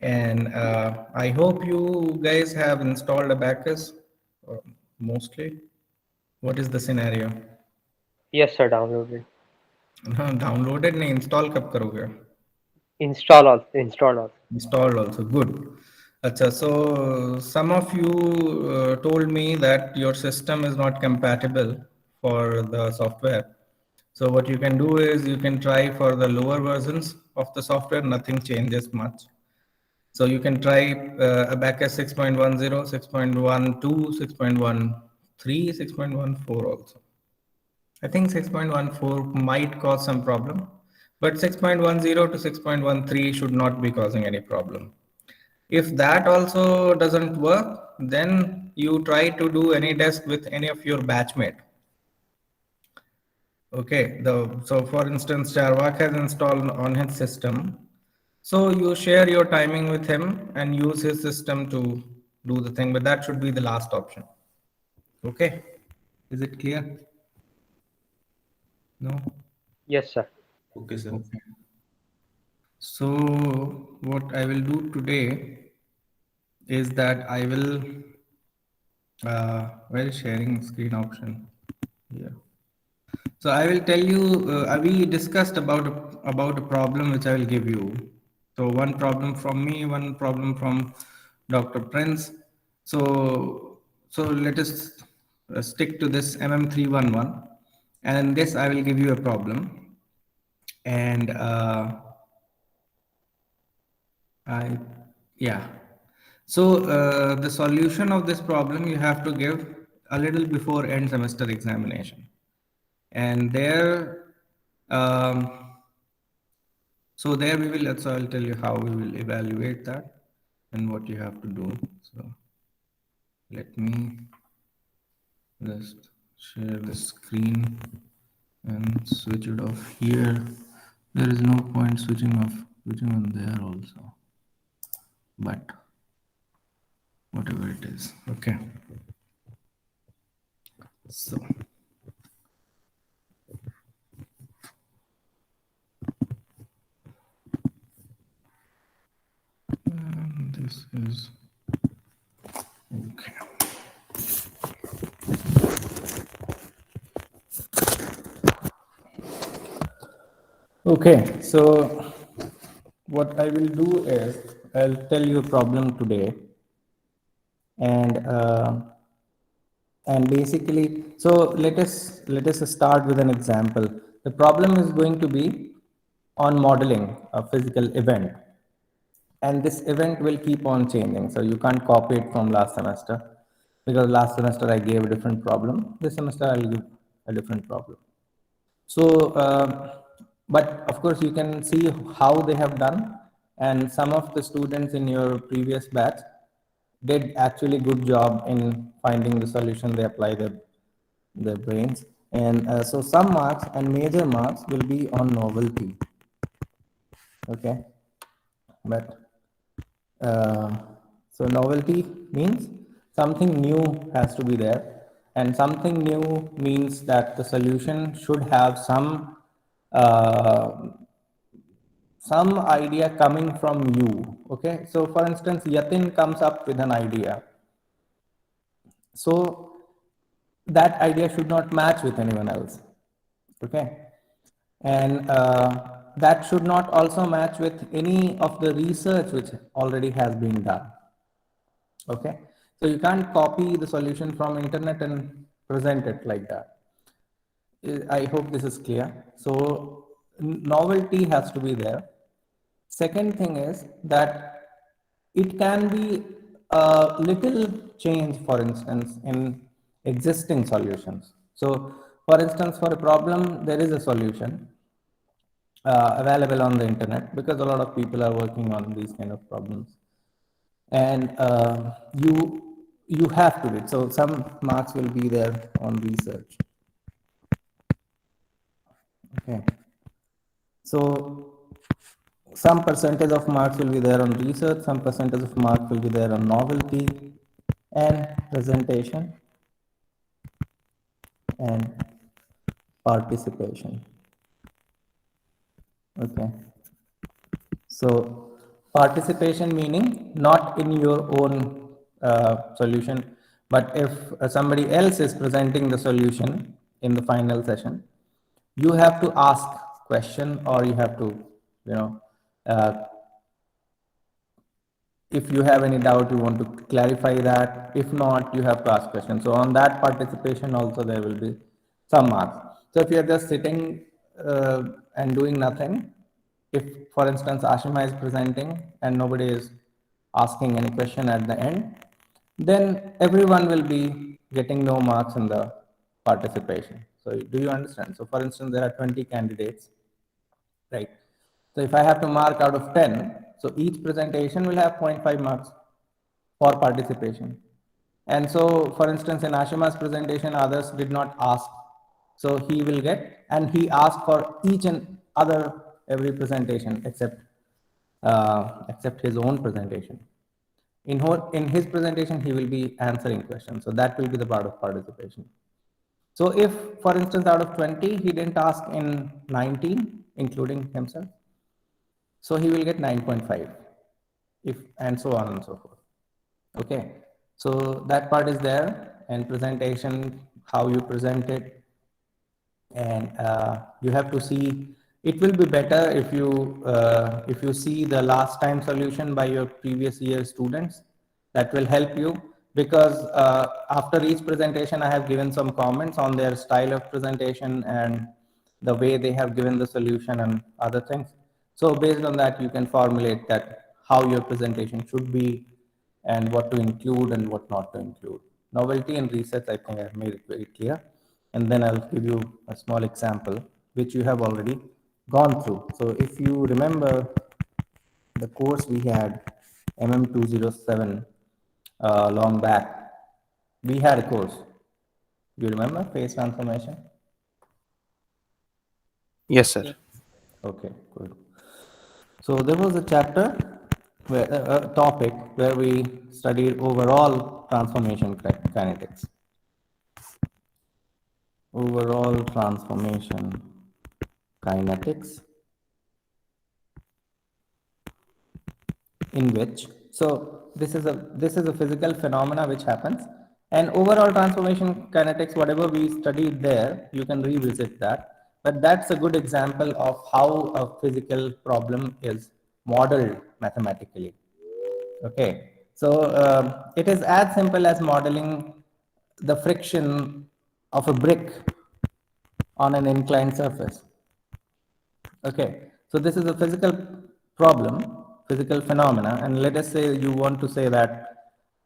And I hope you guys have installed Abacus mostly. What is the scenario? Yes, sir. Downloaded. हाँ downloaded नहीं install कब करोगे Install also. Install also. installed also good acha so some of you told me that your system is not compatible for the software so what you can do is you can try for the lower versions of the software nothing changes much so you can try abacus 6.10 6.12 6.13 6.14 also I think 6.14 might cause some problem, but 6.10 to 6.13 should not be causing any problem. If that also doesn't work, then you try to do any test with any of your batchmate. Okay, so for instance, Charvak has installed on his system. So you share your timing with him and use his system to do the thing, but that should be the last option. Okay, is it clear? No? Yes, sir. Okay, sir. Okay. So what I will do today is that I will well sharing screen option here. So I will tell you we discussed about a problem which I will give you. So one problem from me, one problem from Dr. Prince. So let us stick to this MM311 and this I will give you a problem and I, yeah. So the solution of this problem you have to give a little before end semester examination. And there, um, so there we will, so I'll tell you how we will evaluate that and what you have to do. So let me just share the screen and switch it off here. There is no point switching on there also, but whatever it is, okay. So this is okay. Okay, so what I will do is I'll tell you a problem today, and basically, so let us start with an example. The problem is going to be on modeling a physical event, and this event will keep on changing. So you can't copy it from last semester because last semester I gave a different problem. This semester I'll give a different problem. So, but of course, you can see how they have done, and some of the students in your previous batch did actually good job in finding the solution. They apply their brains, and so some marks and major marks will be on novelty. Okay, but so novelty means something new has to be there, and something new means that the solution should have uh, some idea coming from you. Okay, so for instance, Yatin comes up with an idea, so that idea should not match with anyone else. Okay, and that should not also match with any of the research which already has been done. Okay, so you can't copy the solution from internet and present it like that. I hope this is clear. So novelty has to be there. Second thing is that it can be a little change, for instance, in existing solutions. So for instance, for a problem, there is a solution available on the internet because a lot of people are working on these kind of problems, and you have to do it. So some marks will be there on research. Okay, so some percentage of marks will be there on research, some percentage of marks will be there on novelty and presentation and participation. Okay, so Participation meaning not in your own solution, but if somebody else is presenting the solution in the final session, you have to ask question, or you have to, you know, uh, if you have any doubt, you want to clarify that. If not, you have to ask questions. So on that participation also there will be some marks. So if you are just sitting and doing nothing, if for instance Ashima is presenting and nobody is asking any question at the end, then everyone will be getting no marks in the participation. So do you understand? So for instance, there are 20 candidates, right? So if I have to mark out of 10, so each presentation will have zero point 0.5 marks for participation. And so, for instance, in Ashima's presentation, others did not ask. So he will get, and he asked for each and other every presentation except his own presentation. In his presentation, he will be answering questions. So that will be the part of participation. So if, for instance, out of 20, he didn't ask in 19, including himself, so he will get 9.5, if, and so on and so forth. Okay, so that part is there, and presentation, how you present it, and you have to see. It will be better if you see the last time solution by your previous year students. That will help you, because after each presentation I have given some comments on their style of presentation and the way they have given the solution and other things. So based on that, you can formulate that how your presentation should be and what to include and what not to include. Novelty and research, I think I've made it very clear. And then I'll give you a small example, which you have already gone through. So if you remember the course we had, MM207, long back, we had a course. You remember phase transformation? Yes, sir. Okay, good. So there was a chapter, where, a topic where we studied overall transformation kinetics. Overall transformation kinetics, in which, so this is a physical phenomena which happens, and overall transformation kinetics, whatever we studied there, you can revisit that, but that's a good example of how a physical problem is modeled mathematically. Okay, so it is as simple as modeling the friction of a brick on an inclined surface. Okay, so this is a physical problem, physical phenomena, and let us say you want to say that,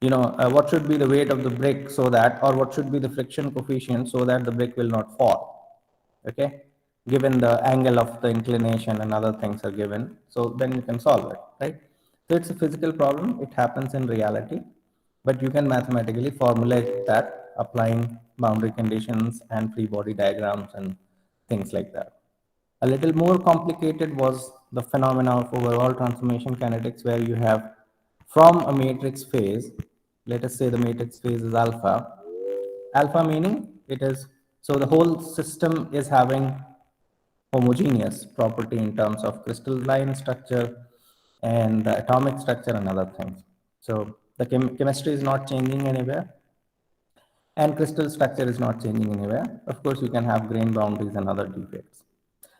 you know, what should be the weight of the brick so that, or what should be the friction coefficient so that the brick will not fall. Okay, given the angle of the inclination and other things are given, so then you can solve it, right? So it's a physical problem, it happens in reality, but you can mathematically formulate that applying boundary conditions and free body diagrams and things like that. A little more complicated was the phenomena of overall transformation kinetics, where you have from a matrix phase, let us say the matrix phase is alpha. Alpha meaning it is, so the whole system is having homogeneous property in terms of crystalline structure and the atomic structure and other things. So the chemistry is not changing anywhere, and crystal structure is not changing anywhere. Of course, you can have grain boundaries and other defects.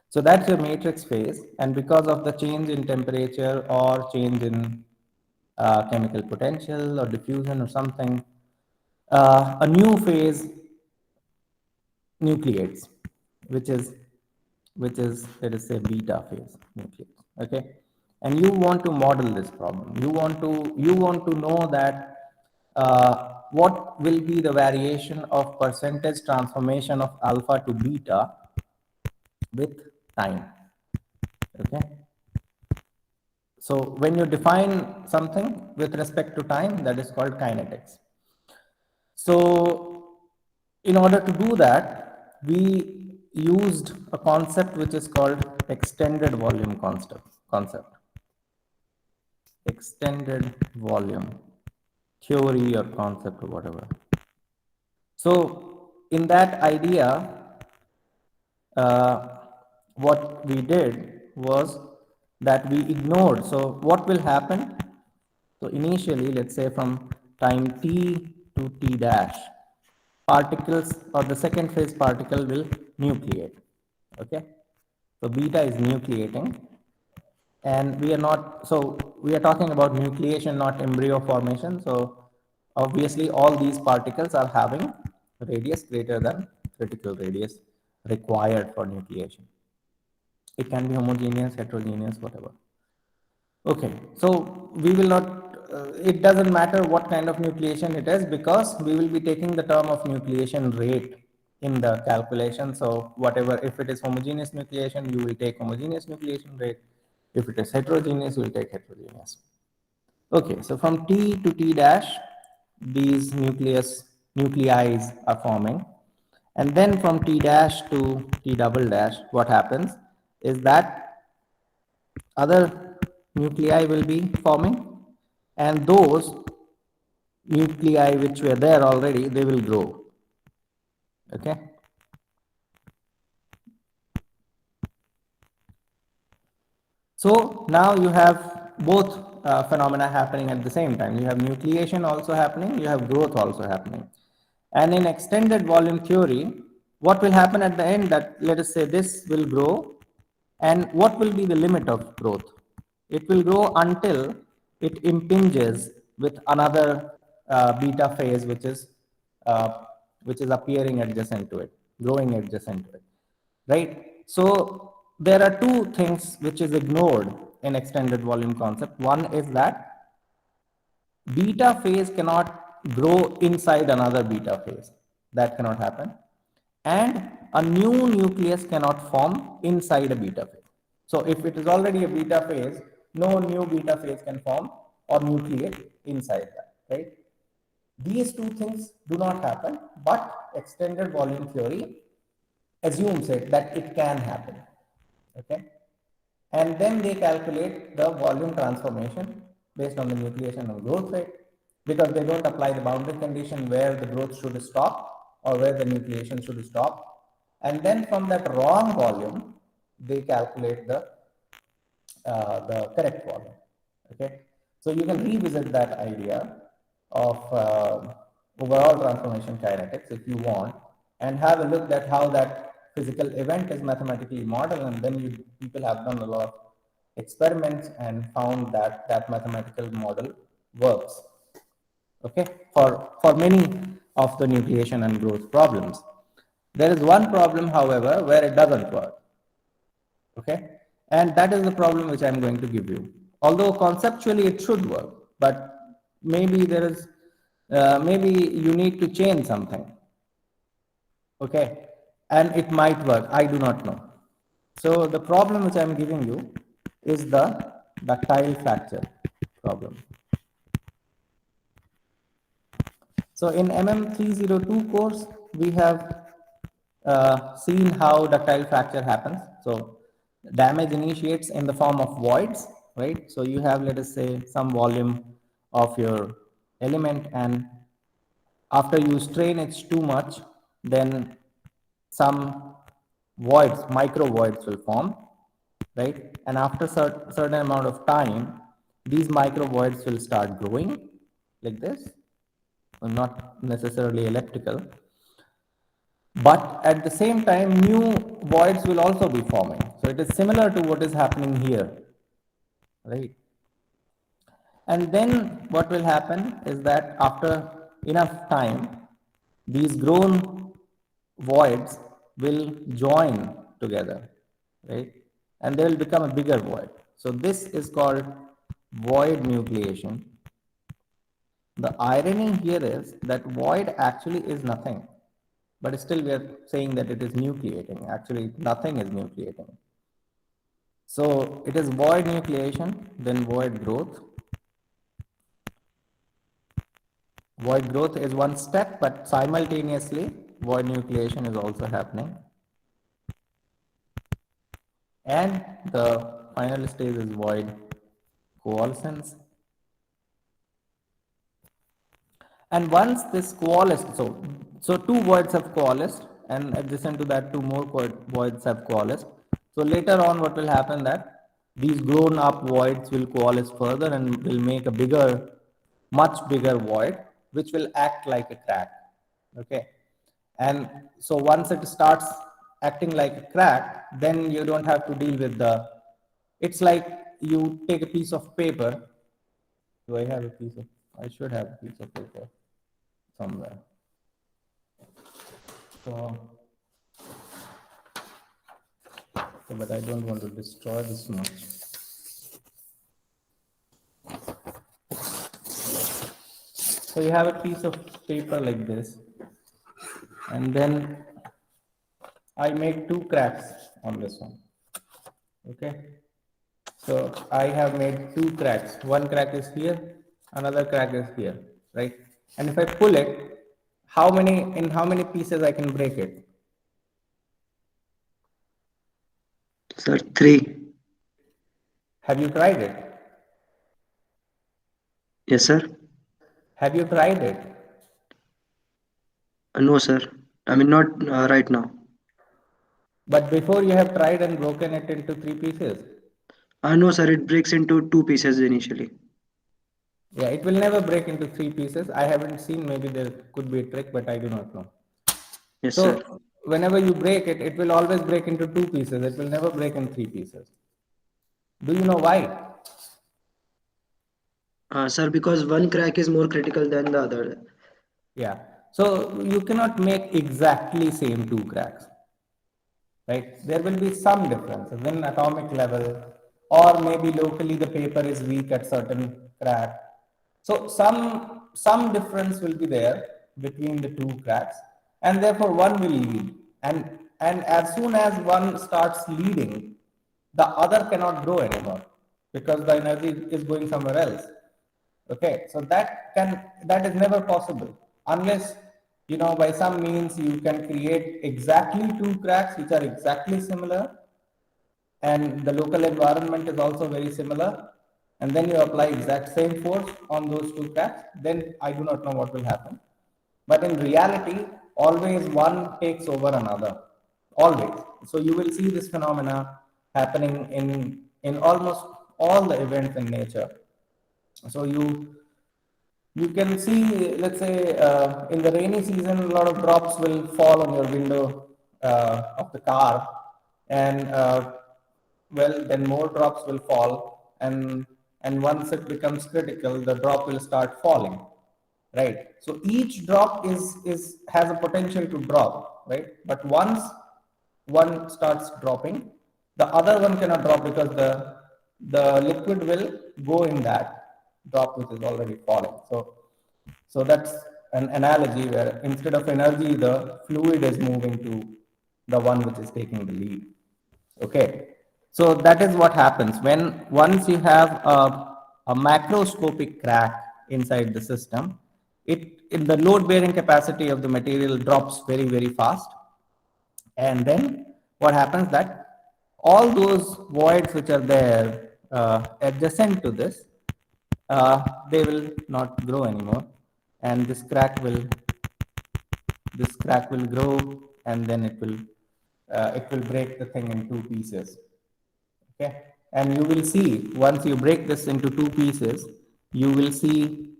So that's your matrix phase, and because of the change in temperature or change in chemical potential or diffusion or something, a new phase nucleates, which is let us say beta phase nucleates. Okay, and you want to model this problem. You want to know that what will be the variation of percentage transformation of alpha to beta with time. Okay, so when you define something with respect to time, that is called kinetics. So in order to do that, we used a concept which is called extended volume concept. Extended volume theory or concept or whatever. So in that idea, what we did was that we ignored. So what will happen? So initially, let's say from time t to t dash, particles or the second phase particle will nucleate. Okay. So beta is nucleating, and we are not, so we are talking about nucleation, not embryo formation. So obviously all these particles are having radius greater than critical radius required for nucleation. It can be homogeneous, heterogeneous, whatever. Okay, so we will not, it doesn't matter what kind of nucleation it is, because we will be taking the term of nucleation rate in the calculation. So whatever, if it is homogeneous nucleation, you will take homogeneous nucleation rate. If it is heterogeneous, you will take heterogeneous. Okay, so from T to T dash, these nuclei are forming. And then from T dash to T double dash, what happens is that other nuclei will be forming, and those nuclei which were there already, they will grow. Okay. So now you have both phenomena happening at the same time. You have nucleation also happening, you have growth also happening. And in extended volume theory, what will happen at the end, that let us say this will grow, and what will be the limit of growth? It will grow until it impinges with another beta phase, which is appearing adjacent to it, growing adjacent to it, right? So there are two things which is ignored in extended volume concept. One is that beta phase cannot grow inside another beta phase. That cannot happen. And a new nucleus cannot form inside a beta phase. So if it is already a beta phase, no new beta phase can form or nucleate inside that, right? These two things do not happen, but extended volume theory assumes it that it can happen. Okay. And then they calculate the volume transformation based on the nucleation and growth rate, because they don't apply the boundary condition where the growth should stop or where the nucleation should stop. And then from that wrong volume, they calculate the correct volume. Okay, so you can revisit that idea of overall transformation kinetics if you want, and have a look at how that physical event is mathematically modeled, and then people have done a lot of experiments and found that that mathematical model works. Okay, for many of the nucleation and growth problems. There is one problem, however, where it doesn't work. Okay, and that is the problem which I'm going to give you. Although conceptually it should work, but maybe there is maybe you need to change something. Okay, and it might work, I do not know. So the problem which I'm giving you is the ductile fracture problem. So in MM302 course, we have seen how ductile fracture happens. So damage initiates in the form of voids, right? So you have, let us say, some volume of your element, and after you strain it too much, then some voids, micro voids will form, right? And after certain amount of time, these micro voids will start growing like this, not necessarily elliptical, but at the same time new voids will also be forming. So it is similar to what is happening here, right? And then what will happen is that after enough time, these grown voids will join together, right? And they will become a bigger void. So this is called void nucleation. The irony here is that void actually is nothing, but still we are saying that it is nucleating. Actually, nothing is nucleating. So it is void nucleation, then void growth. Void growth is one step, but simultaneously void nucleation is also happening. And the final stage is void coalescence. And once this coalesced, so two voids have coalesced, and adjacent to that two more voids have coalesced. So later on what will happen, that these grown up voids will coalesce further and will make a bigger, much bigger void, which will act like a crack. Okay. And so once it starts acting like a crack, then you don't have to deal with it's like you take a piece of paper. Do I have a piece of, I should have a piece of paper somewhere. So, but I don't want to destroy this much. So you have a piece of paper like this, and then I make two cracks on this one. Okay. So I have made two cracks. One crack is here, another crack is here, right? And if I pull it, in how many pieces I can break it? Sir, 3. Have you tried it? Yes, sir. Have you tried it? No, sir. I mean, not right now. But before you have tried and broken it into three pieces. No, sir. It breaks into 2 pieces initially. Yeah, it will never break into three pieces. I haven't seen, maybe there could be a trick, but I do not know. Yes, sir. So whenever you break it, it will always break into two pieces. It will never break in three pieces. Do you know why? Sir, because one crack is more critical than the other. Yeah. So you cannot make exactly same two cracks, right? There will be some differences in atomic level, or maybe locally the paper is weak at certain crack. So some difference will be there between the two cracks, and therefore one will lead. And as soon as one starts leading, the other cannot grow anymore because the energy is going somewhere else. Okay, so that is never possible unless by some means you can create exactly two cracks which are exactly similar, and the local environment is also very similar, and then you apply exact same force on those two cracks, then I do not know what will happen. But in reality, always one takes over another, always. So you will see this phenomena happening in almost all the events in nature. So you can see, let's say, in the rainy season, a lot of drops will fall on your window of the car, and well, then more drops will fall, and once it becomes critical, the drop will start falling, right? So each drop is has a potential to drop, right? But once one starts dropping, the other one cannot drop because the liquid will go in that drop which is already falling. So that's an analogy where instead of energy, the fluid is moving to the one which is taking the lead. Okay. So that is what happens when once you have a macroscopic crack inside the system, in the load bearing capacity of the material drops very, very fast. And then what happens that all those voids which are there adjacent to this, they will not grow anymore, and this crack will grow, and then it will break the thing in two pieces. Okay, and you will see once you break this into two pieces, you will see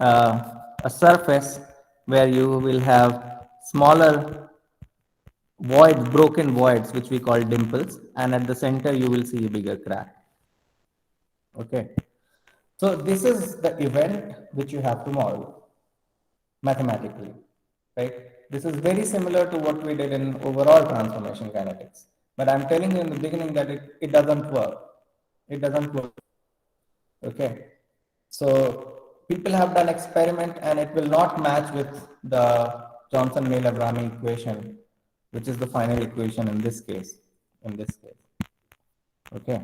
a surface where you will have smaller voids, broken voids, which we call dimples, and at the center you will see a bigger crack. Okay, so this is the event which you have to model mathematically, right? This is very similar to what we did in overall transformation kinetics, but I'm telling you in the beginning that it doesn't work. It doesn't work. Okay, so people have done experiment and it will not match with the Johnson-Naylor-Brahmi equation, which is the final equation in this case. In this case, okay.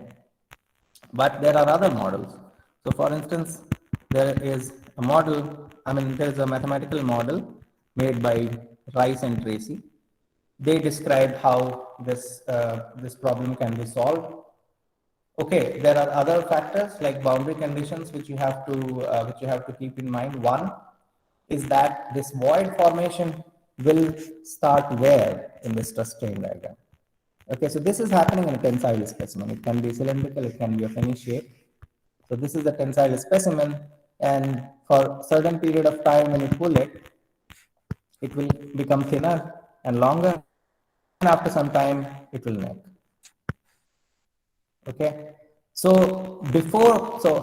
But there are other models. So for instance, there is a model, there is a mathematical model made by Rice and Tracy. They described how this problem can be solved. Okay, there are other factors like boundary conditions which you have to keep in mind. One is that this void formation will start where in the stress strain diagram. Okay, so this is happening in a tensile specimen. It can be cylindrical, it can be of any shape. So this is the tensile specimen, and for certain period of time when you pull it, it will become thinner and longer, and after some time it will neck. Okay, so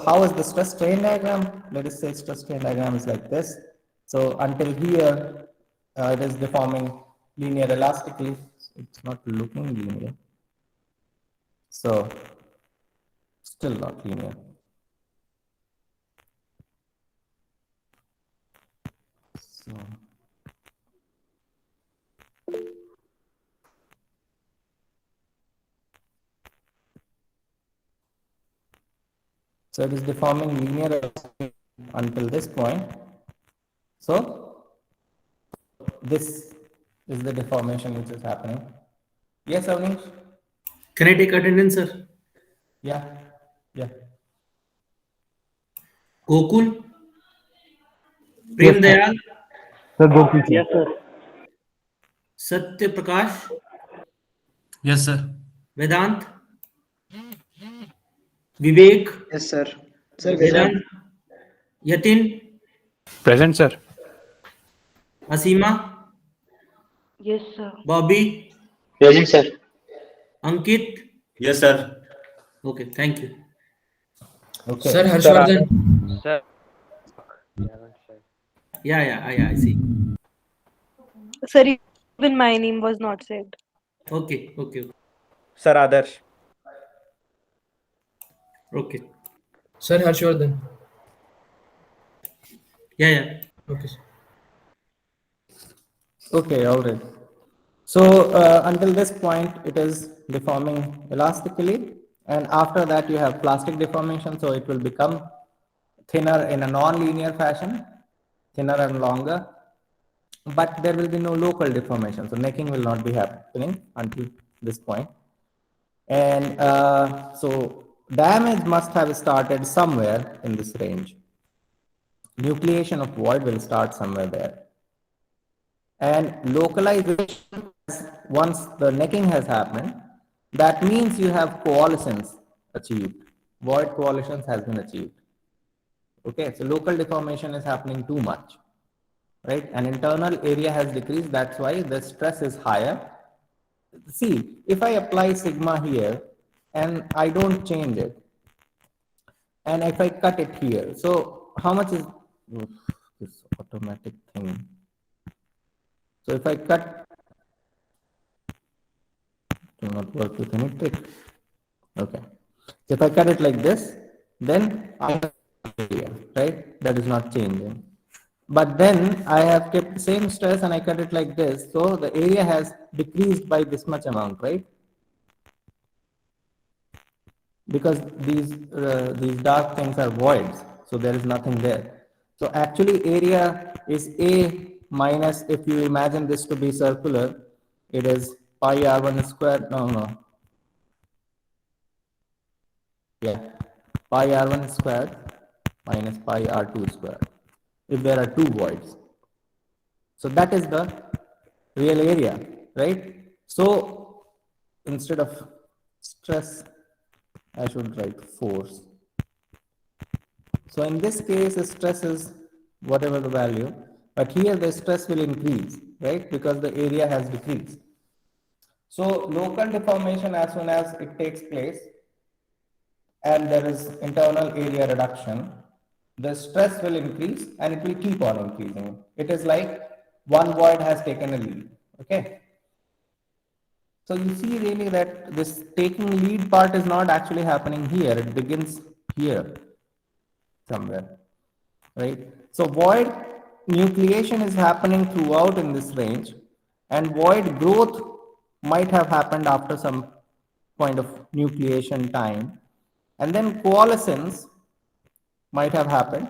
how is the stress strain diagram? Let us say stress strain diagram is like this. So until here, it is deforming linear elastically. It's not looking linear. So still not linear. So it is deforming linear until this point. So this is the deformation which is happening. Yes, Avnish? Can I take attendance, sir? Yeah, yeah. Gokul, Yes, Prem sir. Dayal, Sir, Gokul, sir. Yes, sir. Satya Prakash, Yes, sir. Vedant, Vivek, Yes, sir. Sir, Vedant, Vedant. Yatin, Present, sir. Asima, Yes, sir. Bobby, Present, sir. Ankit. Yes, sir. Okay, thank you. Okay. Sir, Sir, Harshvardhan. Sir. You haven't said. Yeah, I see. Sir, even my name was not said. Okay. Sir, Adarsh. Okay. Sir, Harshvardhan. Yeah. Okay, sir. Okay, all right. So until this point, it is deforming elastically, and after that you have plastic deformation, so it will become thinner in a non-linear fashion, thinner and longer, but there will be no local deformation, so necking will not be happening until this point. And so damage must have started somewhere in this range. Nucleation of void will start somewhere there. And localization, once the necking has happened, that means you have coalescence achieved. Void coalescence has been achieved. Okay, so local deformation is happening too much, right? And internal area has decreased. That's why the stress is higher. See, if I apply sigma here and I don't change it, and if I cut it here, so how much is this automatic thing? So if I cut, do not work with any trick. Okay. So if I cut it like this, then I have area, right? That is not changing. But then I have kept the same stress and I cut it like this. So the area has decreased by this much amount, right? Because these dark things are voids, so there is nothing there. So actually area is A minus, if you imagine this to be circular, it is pi r1 square, no. Yeah, pi r1 squared minus pi r2 squared, if there are two voids. So that is the real area, right? So instead of stress, I should write force. So in this case, the stress is whatever the value, but here the stress will increase, right? Because the area has decreased. So local deformation, as soon as it takes place and there is internal area reduction, the stress will increase and it will keep on increasing. It is like one void has taken a lead, okay? So you see really that this taking lead part is not actually happening here. It begins here somewhere, right? So void nucleation is happening throughout in this range, and void growth might have happened after some point of nucleation time, and then coalescence might have happened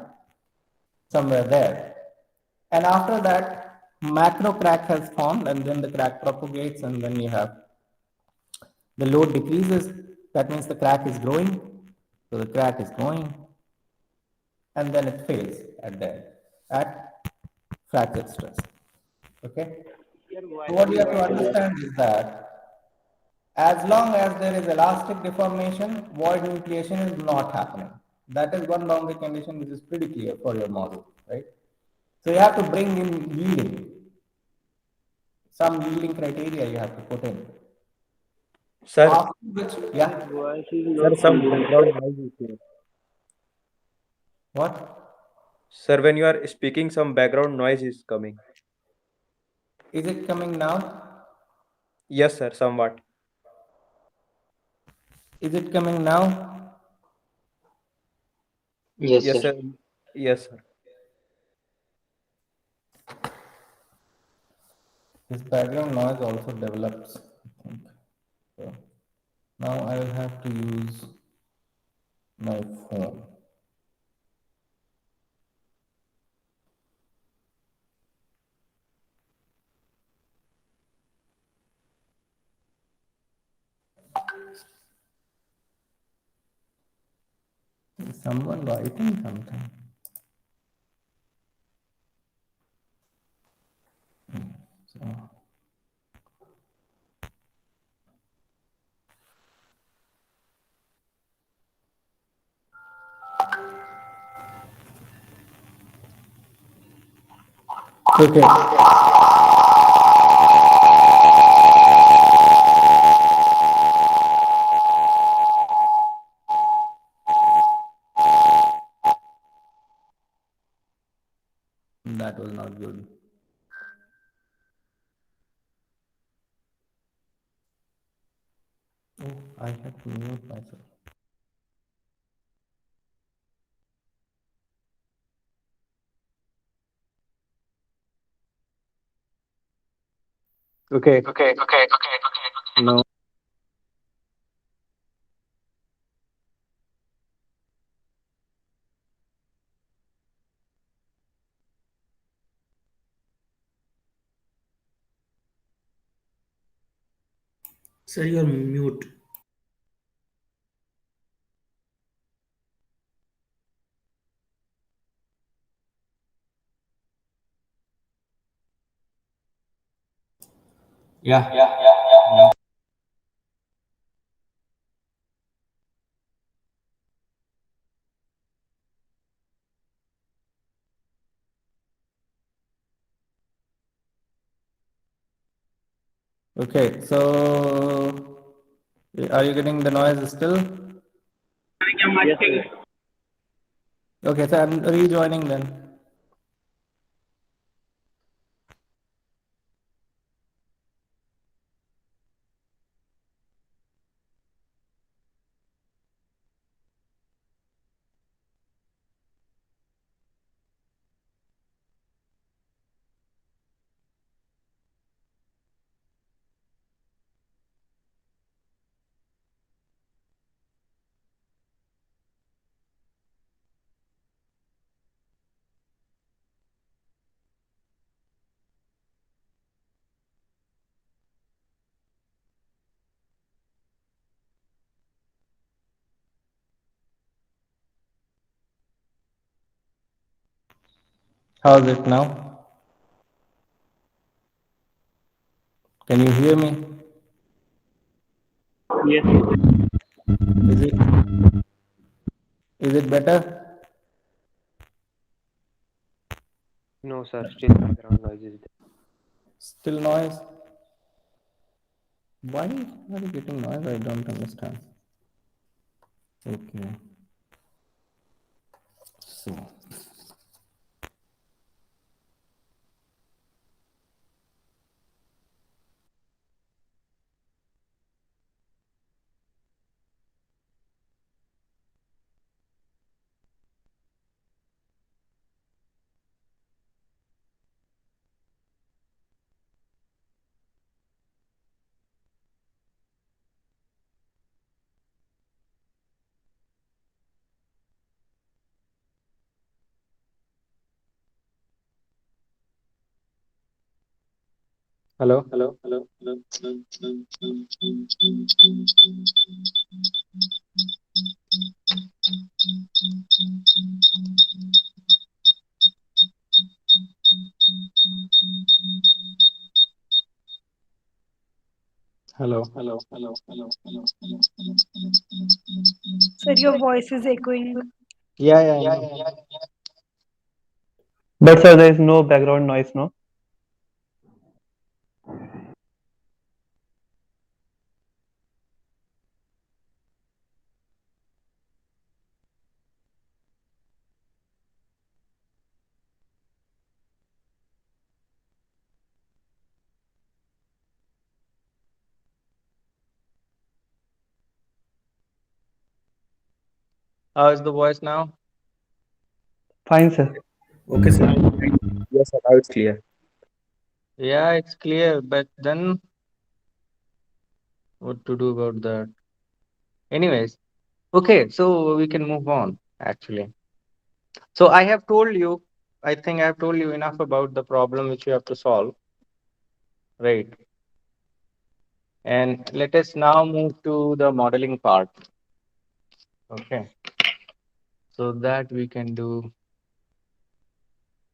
somewhere there. And after that, macro crack has formed, and then the crack propagates, and then you have the load decreases. That means the crack is growing. So the crack is going, and then it fails at fracture stress. Okay. So what you have to understand is that As long as there is elastic deformation, void nucleation is not happening. That is one boundary condition which is pretty clear for your model, right? So you have to bring in yielding. Some yielding criteria you have to put in. Sir, After which, yeah, sir, some background noise is here. what? Sir, when you are speaking, some background noise is coming. Is it coming now? Yes, sir, somewhat. Is it coming now? Yes, sir. Yes, sir. This background noise also develops, I think. So now I will have to use my phone. Is someone writing something? So okay. That was not good. Oh, I had to mute myself. Okay. No. Sir, you are mute. Yeah. Okay, so are you getting the noise still? Okay, so I'm rejoining then. How's it now? Can you hear me? Yes. Is it is it better? No, sir. Still background noise is there. Still noise? Why are you getting noise? I don't understand. Okay. So Hello? Hello. Sir, your voice is echoing. Yeah, yeah, I know. But sir, there is no background noise, no? How is the voice now? Fine, sir. Okay, sir. Yes, sir. Now it's clear. Yeah, it's clear, but then what to do about that? Anyways, okay, so we can move on actually. So I have told you, I think I have told you enough about the problem which you have to solve, right? And let us now move to the modeling part. Okay, so that we can do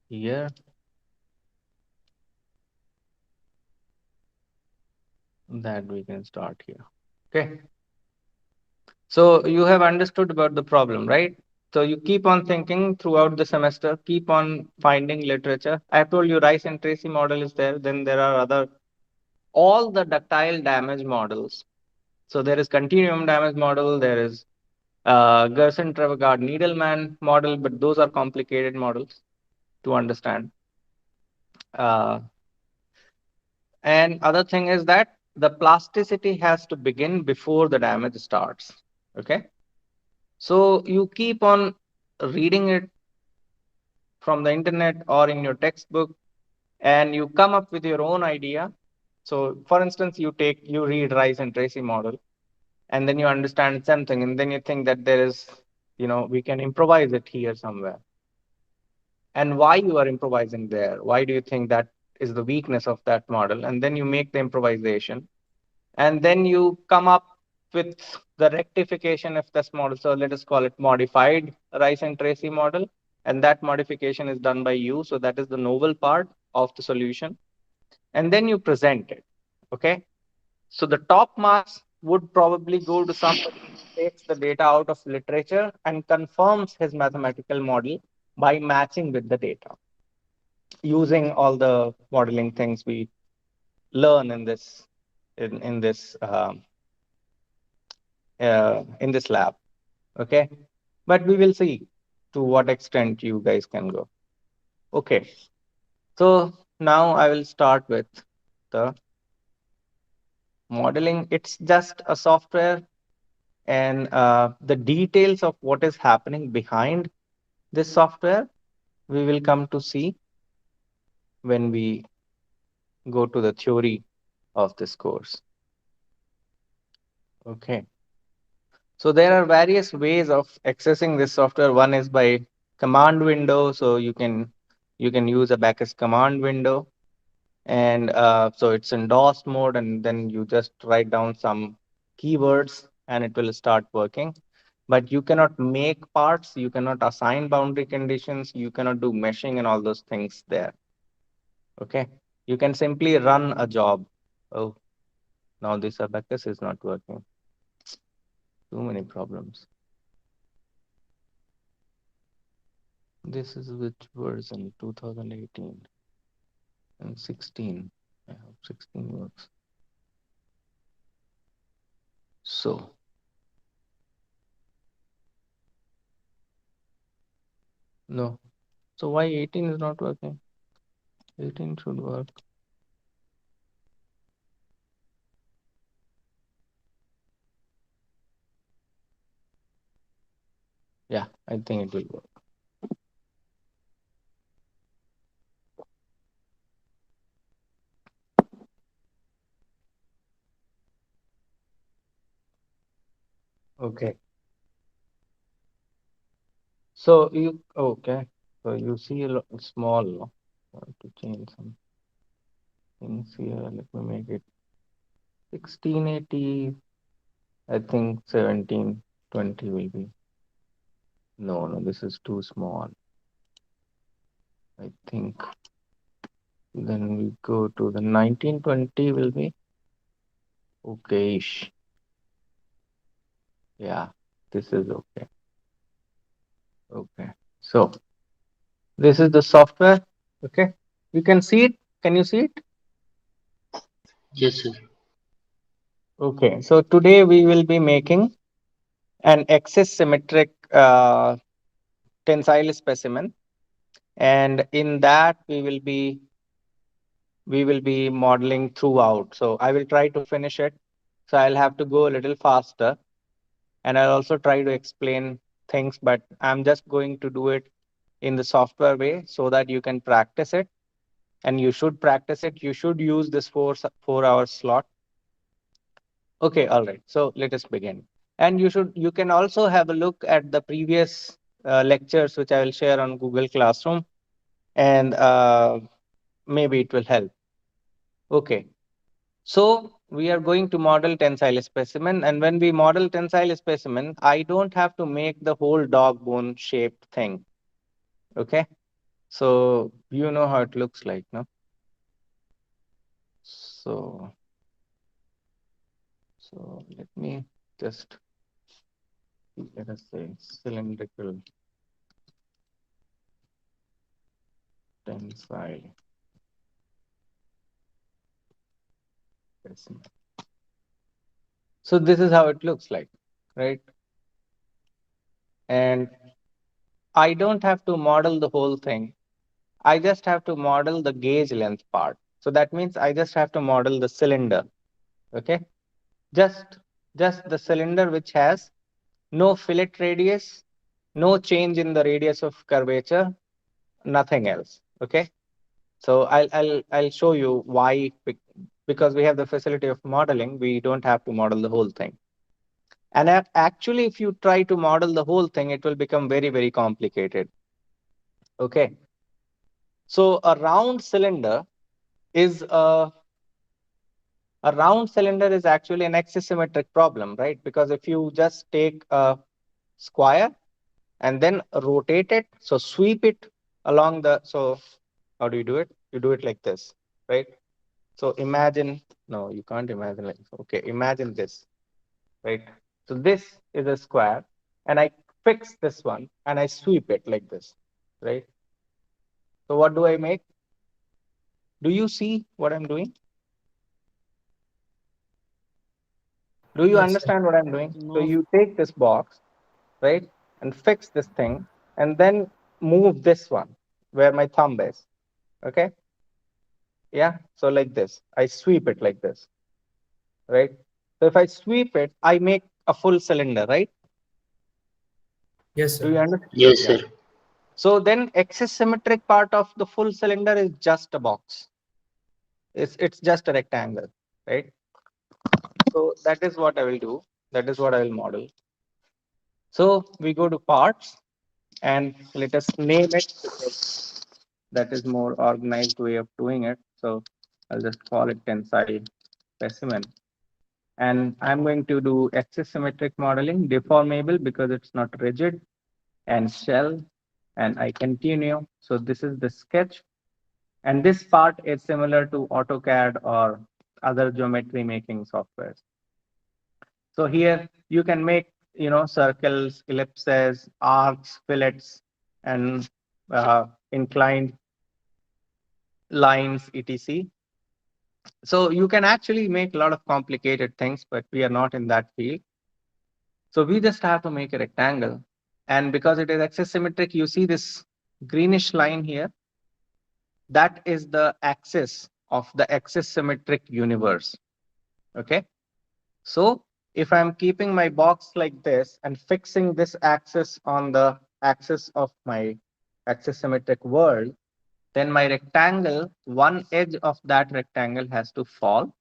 here. That we can start here. Okay. So you have understood about the problem, right? So you keep on thinking throughout the semester, keep on finding literature. I have told you Rice and Tracy model is there. Then there are other, all the ductile damage models. So there is continuum damage model. There is Gerson Travagard Needleman model, but those are complicated models to understand. And other thing is that the plasticity has to begin before the damage starts. Okay. So you keep on reading it from the internet or in your textbook and you come up with your own idea. So for instance, you read Rice and Tracy model and then you understand something and then you think that there is, we can improvise it here somewhere. And why you are improvising there? Why do you think that is the weakness of that model? And then you make the improvisation and then you come up with the rectification of this model. So let us call it modified Rice and Tracy model. And that modification is done by you. So that is the novel part of the solution. And then you present it. Okay. So the top marks would probably go to somebody who takes the data out of literature and confirms his mathematical model by matching with the data using all the modeling things we learn in this in this lab. Okay. But we will see to what extent you guys can go. Okay. So now I will start with the modeling. It's just a software and the details of what is happening behind this software, we will come to see when we go to the theory of this course. Okay. So there are various ways of accessing this software. One is by command window. So you can use a Bacchus command window. And so it's in DOS mode, and then you just write down some keywords and it will start working. But you cannot make parts, you cannot assign boundary conditions, you cannot do meshing and all those things there. Okay. You can simply run a job. Oh, now this abacus is not working. Too many problems. This is which version? 2018 and 16. I hope 16 works. So no. So why 18 is not working? 18 should work. Yeah, I think it will work. Okay. So you okay. So you see a small. No? I want to change some things here. Let me make it 1680. I think 1720 will be. No, this is too small. I think then we go to the 1920 will be. Okay. Yeah, this is okay. Okay. So this is the software. Okay. You can see it. Can you see it? Yes, sir. Okay. So today we will be making an axis-symmetric tensile specimen, and in that we will be modeling throughout. So I will try to finish it. So I'll have to go a little faster, and I'll also try to explain things, but I'm just going to do it in the software way so that you can practice it, and you should practice it. You should use this 4 hour slot. Okay, all right. So let us begin. And you can also have a look at the previous lectures, which I will share on Google Classroom, and maybe it will help. Okay. So we are going to model tensile specimen, and when we model tensile specimen, I don't have to make the whole dog bone shaped thing. Okay. So you know how it looks like, no? So let me just, let us say, cylindrical tensile specimen. So this is how it looks like, right? And I don't have to model the whole thing. I just have to model the gauge length part. So that means I just have to model the cylinder. Okay. Just the cylinder which has no fillet radius, no change in the radius of curvature, nothing else. Okay. So I'll show you why, because we have the facility of modeling, we don't have to model the whole thing. And actually, if you try to model the whole thing, it will become very, very complicated. Okay. So a round cylinder is actually an axisymmetric problem, right? Because if you just take a square and then rotate it, so sweep it along the, so how do you do it? You do it like this, right? So imagine, no, you can't imagine like, okay, imagine this, right? So this is a square, and I fix this one and I sweep it like this, right? So what do I make? Do you see what I'm doing? Do you Yes, sir. understand what I'm doing? So No. you take this box, right, and fix this thing, and then move this one where my thumb is. Okay. Yeah. So like this, I sweep it like this, right? So if I sweep it, I make a full cylinder, right? Yes, Do sir. you understand? Yes, Yeah. sir. So then axisymmetric part of the full cylinder is just a box. It's just a rectangle, right? So that is what I will do. That is what I will model. So we go to parts, and let us name it, because that is more organized way of doing it. So I'll just call it tensile specimen. And I'm going to do axisymmetric modeling, deformable because it's not rigid, and shell, and I continue. So this is the sketch. And this part is similar to AutoCAD or other geometry making softwares. So here you can make, circles, ellipses, arcs, fillets, and inclined lines, etc. So you can actually make a lot of complicated things, but we are not in that field. So we just have to make a rectangle. And because it is axisymmetric, you see this greenish line here. That is the axis of the axisymmetric universe. Okay. So if I'm keeping my box like this and fixing this axis on the axis of my axisymmetric world, then my rectangle, one edge of that rectangle has to fall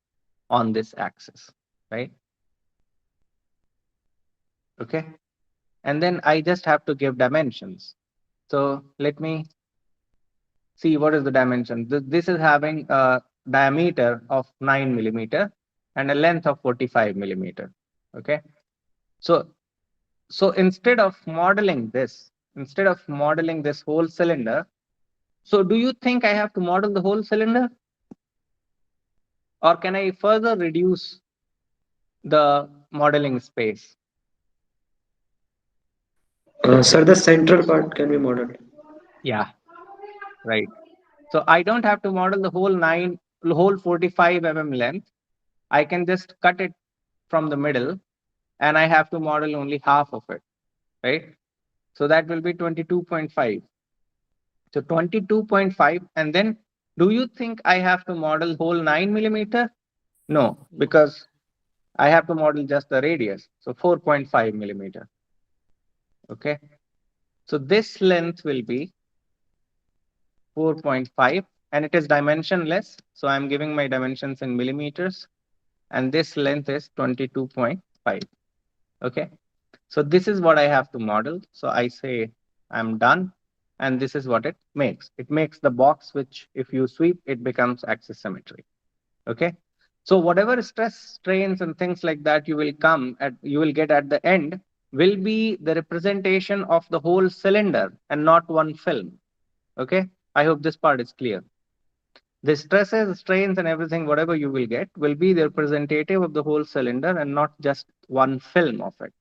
on this axis, right? Okay. And then I just have to give dimensions. So let me see what is the dimension. This is having a diameter of 9 millimeter and a length of 45 millimeter. Okay. So instead of modeling this whole cylinder, so do you think I have to model the whole cylinder? Or can I further reduce the modeling space? Sir, the central part can be modeled. Yeah, right. So I don't have to model the whole 45 mm length. I can just cut it from the middle, and I have to model only half of it, right? So that will be 22.5. So 22.5, and then do you think I have to model whole 9 millimeter? No, because I have to model just the radius. So 4.5 millimeter. Okay. So this length will be 4.5, and it is dimensionless. So I'm giving my dimensions in millimeters, and this length is 22.5. Okay. So this is what I have to model. So I say I'm done. And this is what it makes. It makes the box, which if you sweep, it becomes axisymmetric. Okay. So whatever stress, strains, and things like that you will get at the end will be the representation of the whole cylinder and not one film. Okay. I hope this part is clear. The stresses, strains, and everything, whatever you will get, will be the representative of the whole cylinder and not just one film of it.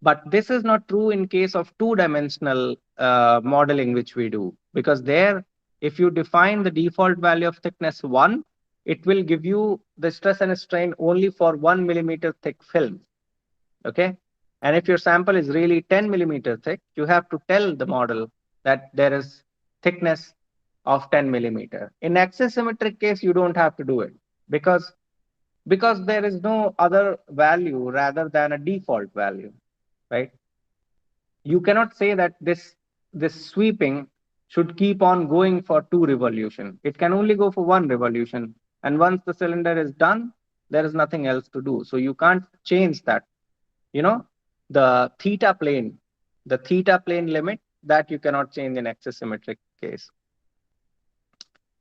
But this is not true in case of two-dimensional modeling, which we do, because there, if you define the default value of thickness 1, it will give you the stress and strain only for 1 millimeter thick film. Okay. And if your sample is really 10 millimeter thick, you have to tell the model that there is thickness of 10 millimeter. In axisymmetric case, you don't have to do it because there is no other value rather than a default value, right? You cannot say that this sweeping should keep on going for 2 revolution. It can only go for 1 revolution. And once the cylinder is done, there is nothing else to do. So you can't change that. You know, the theta plane limit, that you cannot change in axisymmetric case.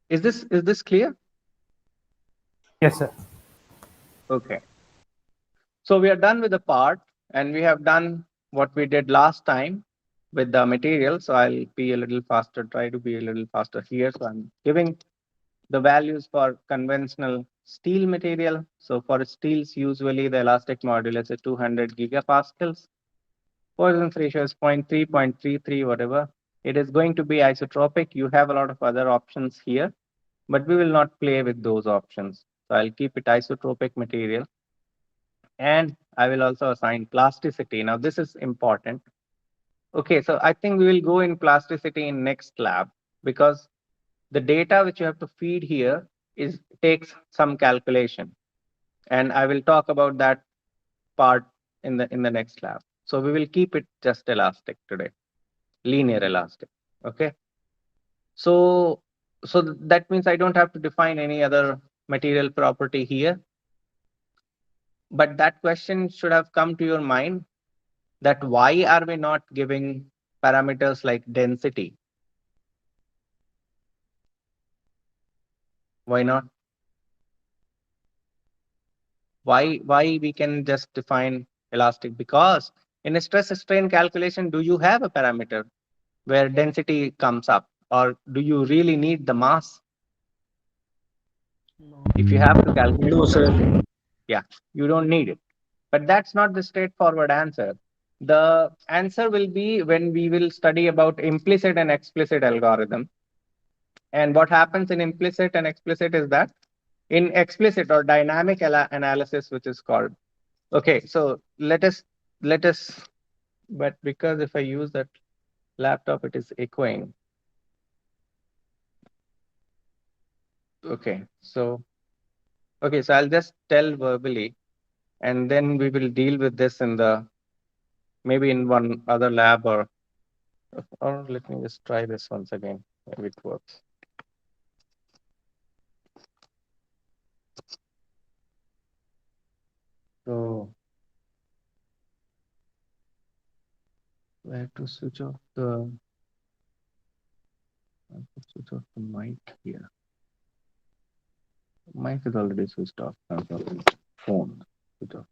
Is this clear? Yes, sir. Okay. So we are done with the part, and we have done what we did last time with the material. So I'll be a little faster, try to be a little faster here. So I'm giving the values for conventional steel material. So for steels, usually the elastic modulus is 200 gigapascals. Poisson's ratio is 0.3, 0.33, whatever. It is going to be isotropic. You have a lot of other options here, but we will not play with those options. So I'll keep it isotropic material. And I will also assign plasticity. Now this is important. Okay, so I think we will go in plasticity in next lab, because the data which you have to feed here takes some calculation. And I will talk about that part in the next lab. So we will keep it just elastic today, linear elastic. Okay. So that means I don't have to define any other material property here. But that question should have come to your mind, that why are we not giving parameters like density? Why not? Why we can just define elastic? Because in a stress strain calculation, do you have a parameter where density comes up, or do you really need the mass? If you have to calculate No, sir. yeah, you don't need it. But that's not the straightforward answer. The answer will be when we will study about implicit and explicit algorithm. And what happens in implicit and explicit is that in explicit or dynamic analysis, which is called, okay, so let us, but because if I use that laptop, it is echoing. Okay, so I'll just tell verbally, and then we will deal with this in maybe in one other lab, or let me just try this once again. Maybe it works. So I have to switch off the mic here. Mic is already switched off. I'm talking phone switch off.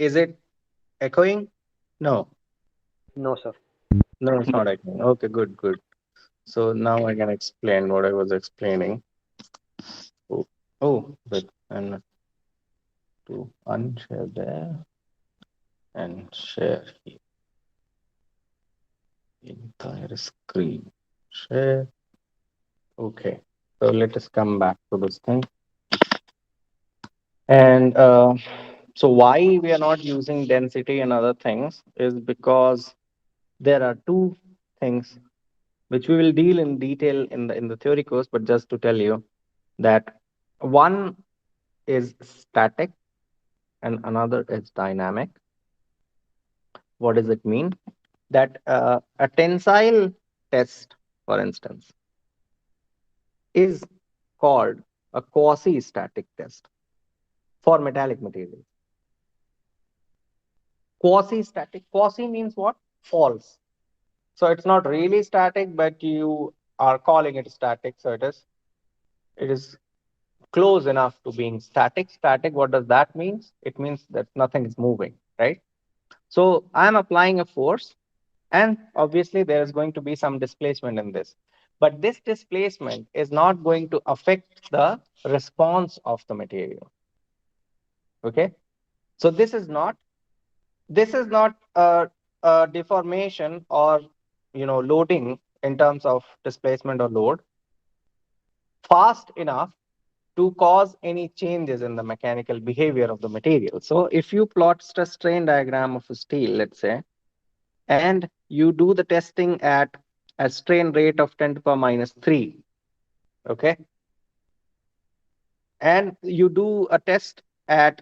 Is it echoing? No. No, sir. No, it's not echoing. Okay, good, good. So now I can explain what I was explaining. But and to unshare there and share here. Entire screen. Share. Okay. So let us come back to this thing. And so why we are not using density and other things is because there are two things which we will deal in detail in the theory course, but just to tell you that one is static and another is dynamic. What does it mean? That a tensile test, for instance, is called a quasi-static test for metallic materials. Quasi-static, quasi means what? False. So it's not really static, but you are calling it static. So it is close enough to being static. Static, what does that mean? It means that nothing is moving, right? So I'm applying a force, and obviously there is going to be some displacement in this. But this displacement is not going to affect the response of the material. Okay? So this is not a deformation or loading in terms of displacement or load fast enough to cause any changes in the mechanical behavior of the material. So if you plot stress strain diagram of a steel, let's say, and you do the testing at a strain rate of 10 to the power minus 3, okay, and you do a test at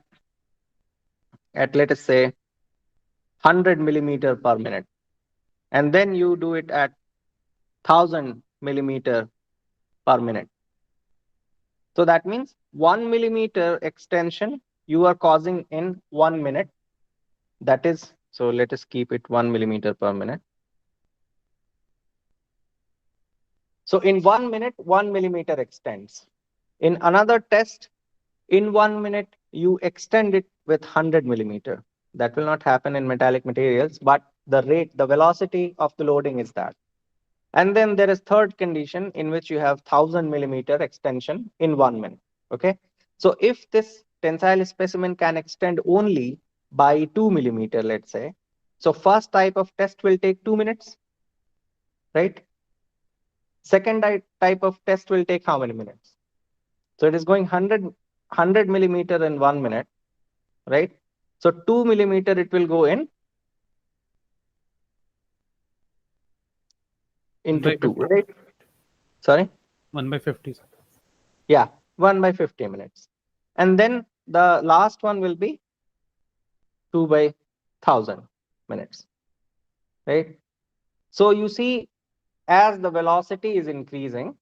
let us say 100 millimeter per minute, and then you do it at 1000 millimeter per minute. So that means 1 millimeter extension you are causing in 1 minute. That is, so let us keep it 1 millimeter per minute. So in 1 minute, 1 millimeter extends. In another test, in 1 minute, you extend it with 100 millimeter. That will not happen in metallic materials, but the rate, the velocity of the loading is that. And then there is third condition in which you have 1000 millimeter extension in 1 minute. Okay. So if this tensile specimen can extend only by 2 millimeter, let's say, so first type of test will take 2 minutes, right? Second type of test will take how many minutes? So it is going 100 millimeter in 1 minute, right? So 2 millimeter it will go into 2, right? Sorry? 1/50. Yeah, 1 by 50 minutes. And then the last one will be 2 by 1000 minutes, right? So you see, as the velocity is increasing,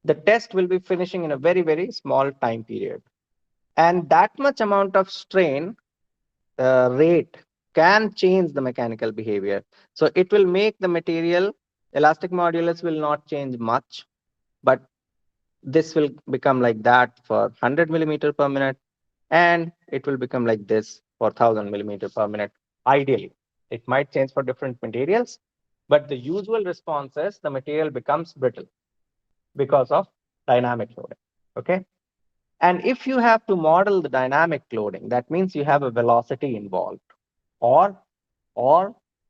the test will be finishing in a very, very small time period. And that much amount of strain rate can change the mechanical behavior. So it will make the material, elastic modulus will not change much, but this will become like that for 100 millimeter per minute, and it will become like this for 1000 millimeter per minute. Ideally, it might change for different materials, but the usual response is the material becomes brittle because of dynamic loading. Okay. And if you have to model the dynamic loading, that means you have a velocity involved, or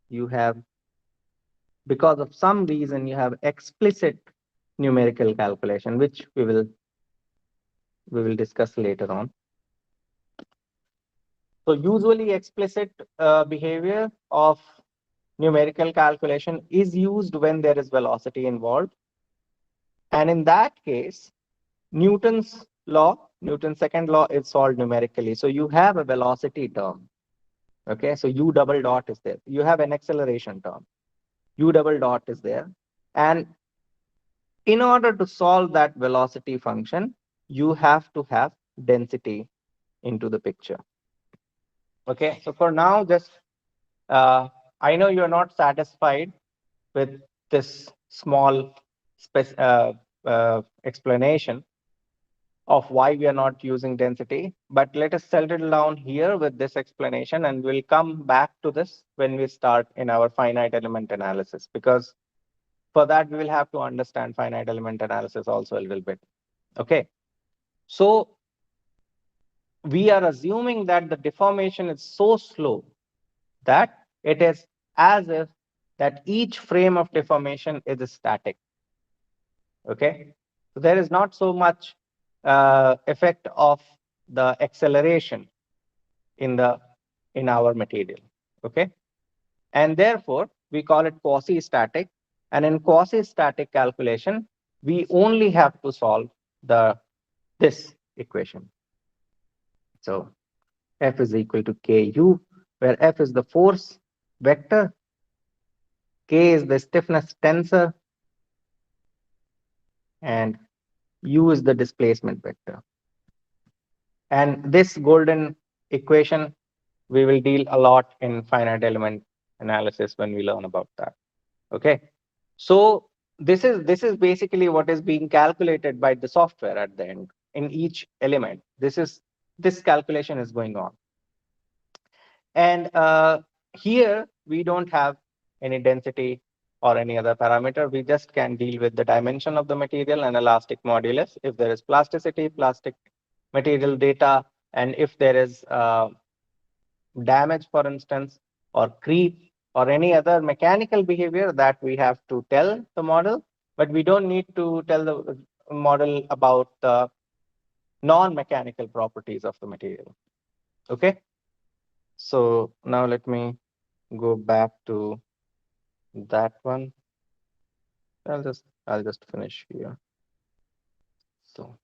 you have, because of some reason, you have explicit numerical calculation, which we will discuss later on. So usually explicit behavior of numerical calculation is used when there is velocity involved. And in that case, Newton's second law is solved numerically. So you have a velocity term. Okay, so U double dot is there. You have an acceleration term. U double dot is there. And in order to solve that velocity function, you have to have density into the picture. Okay, so for now, just I know you're not satisfied with this small explanation of why we are not using density. But let us settle down here with this explanation, and we'll come back to this when we start in our finite element analysis, because for that we will have to understand finite element analysis also a little bit. Okay. So we are assuming that the deformation is so slow that it is as if that each frame of deformation is static. Okay. So there is not so much effect of the acceleration in our material. Okay. And therefore we call it quasi-static. And in quasi-static calculation, we only have to solve this equation. So F is equal to Ku, where F is the force vector, K is the stiffness tensor, and U is the displacement vector. And this golden equation, we will deal a lot in finite element analysis when we learn about that. Okay. So this is basically what is being calculated by the software at the end in each element. This calculation is going on. And here we don't have any density or any other parameter. We just can deal with the dimension of the material and elastic modulus. If there is plasticity, plastic material data, and if there is damage, for instance, or creep, or any other mechanical behavior that we have to tell the model, but we don't need to tell the model about the non-mechanical properties of the material. Okay. So now let me go back to that one. I'll just finish here. So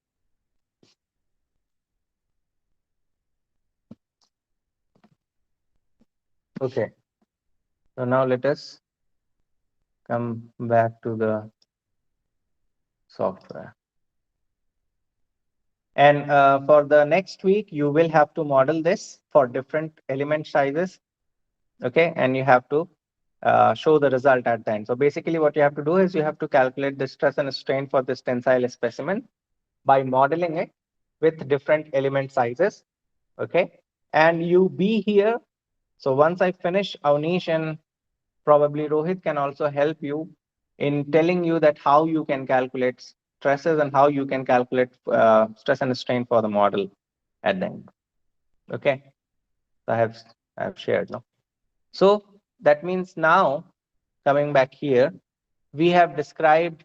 okay. So now let us come back to the software. And for the next week, you will have to model this for different element sizes. Okay. And you have to show the result at the end. So basically what you have to do is you have to calculate the stress and strain for this tensile specimen by modeling it with different element sizes. Okay. And you be here. So once I finish, Avnish and probably Rohit can also help you in telling you that how you can calculate stresses and how you can calculate stress and strain for the model at the end. Okay. So I have shared now. So that means now coming back here, we have described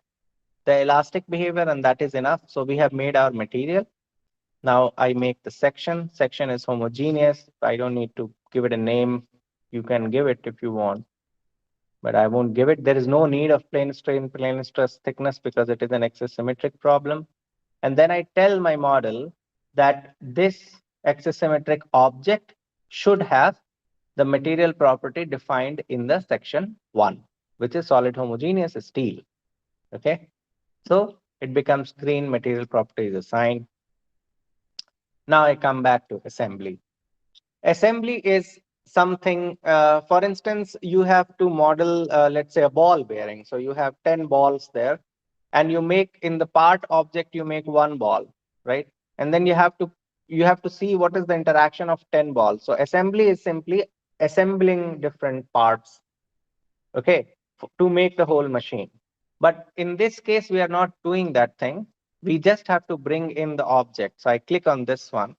the elastic behavior, and that is enough. So we have made our material. Now I make the section. Section is homogeneous. I don't need to give it a name. You can give it if you want, but I won't give it. There is no need of plane strain, plane stress thickness because it is an axisymmetric problem. And then I tell my model that this axisymmetric object should have the material property defined in the section 1, which is solid homogeneous steel. Okay. So it becomes green, material property is assigned. Now I come back to assembly. Assembly is something, for instance, you have to model, let's say a ball bearing. So you have 10 balls there, and you make in the part object, you make one ball, right? And then you have to see what is the interaction of 10 balls. So assembly is simply assembling different parts, okay, to make the whole machine. But in this case, we are not doing that thing. We just have to bring in the object. So I click on this one,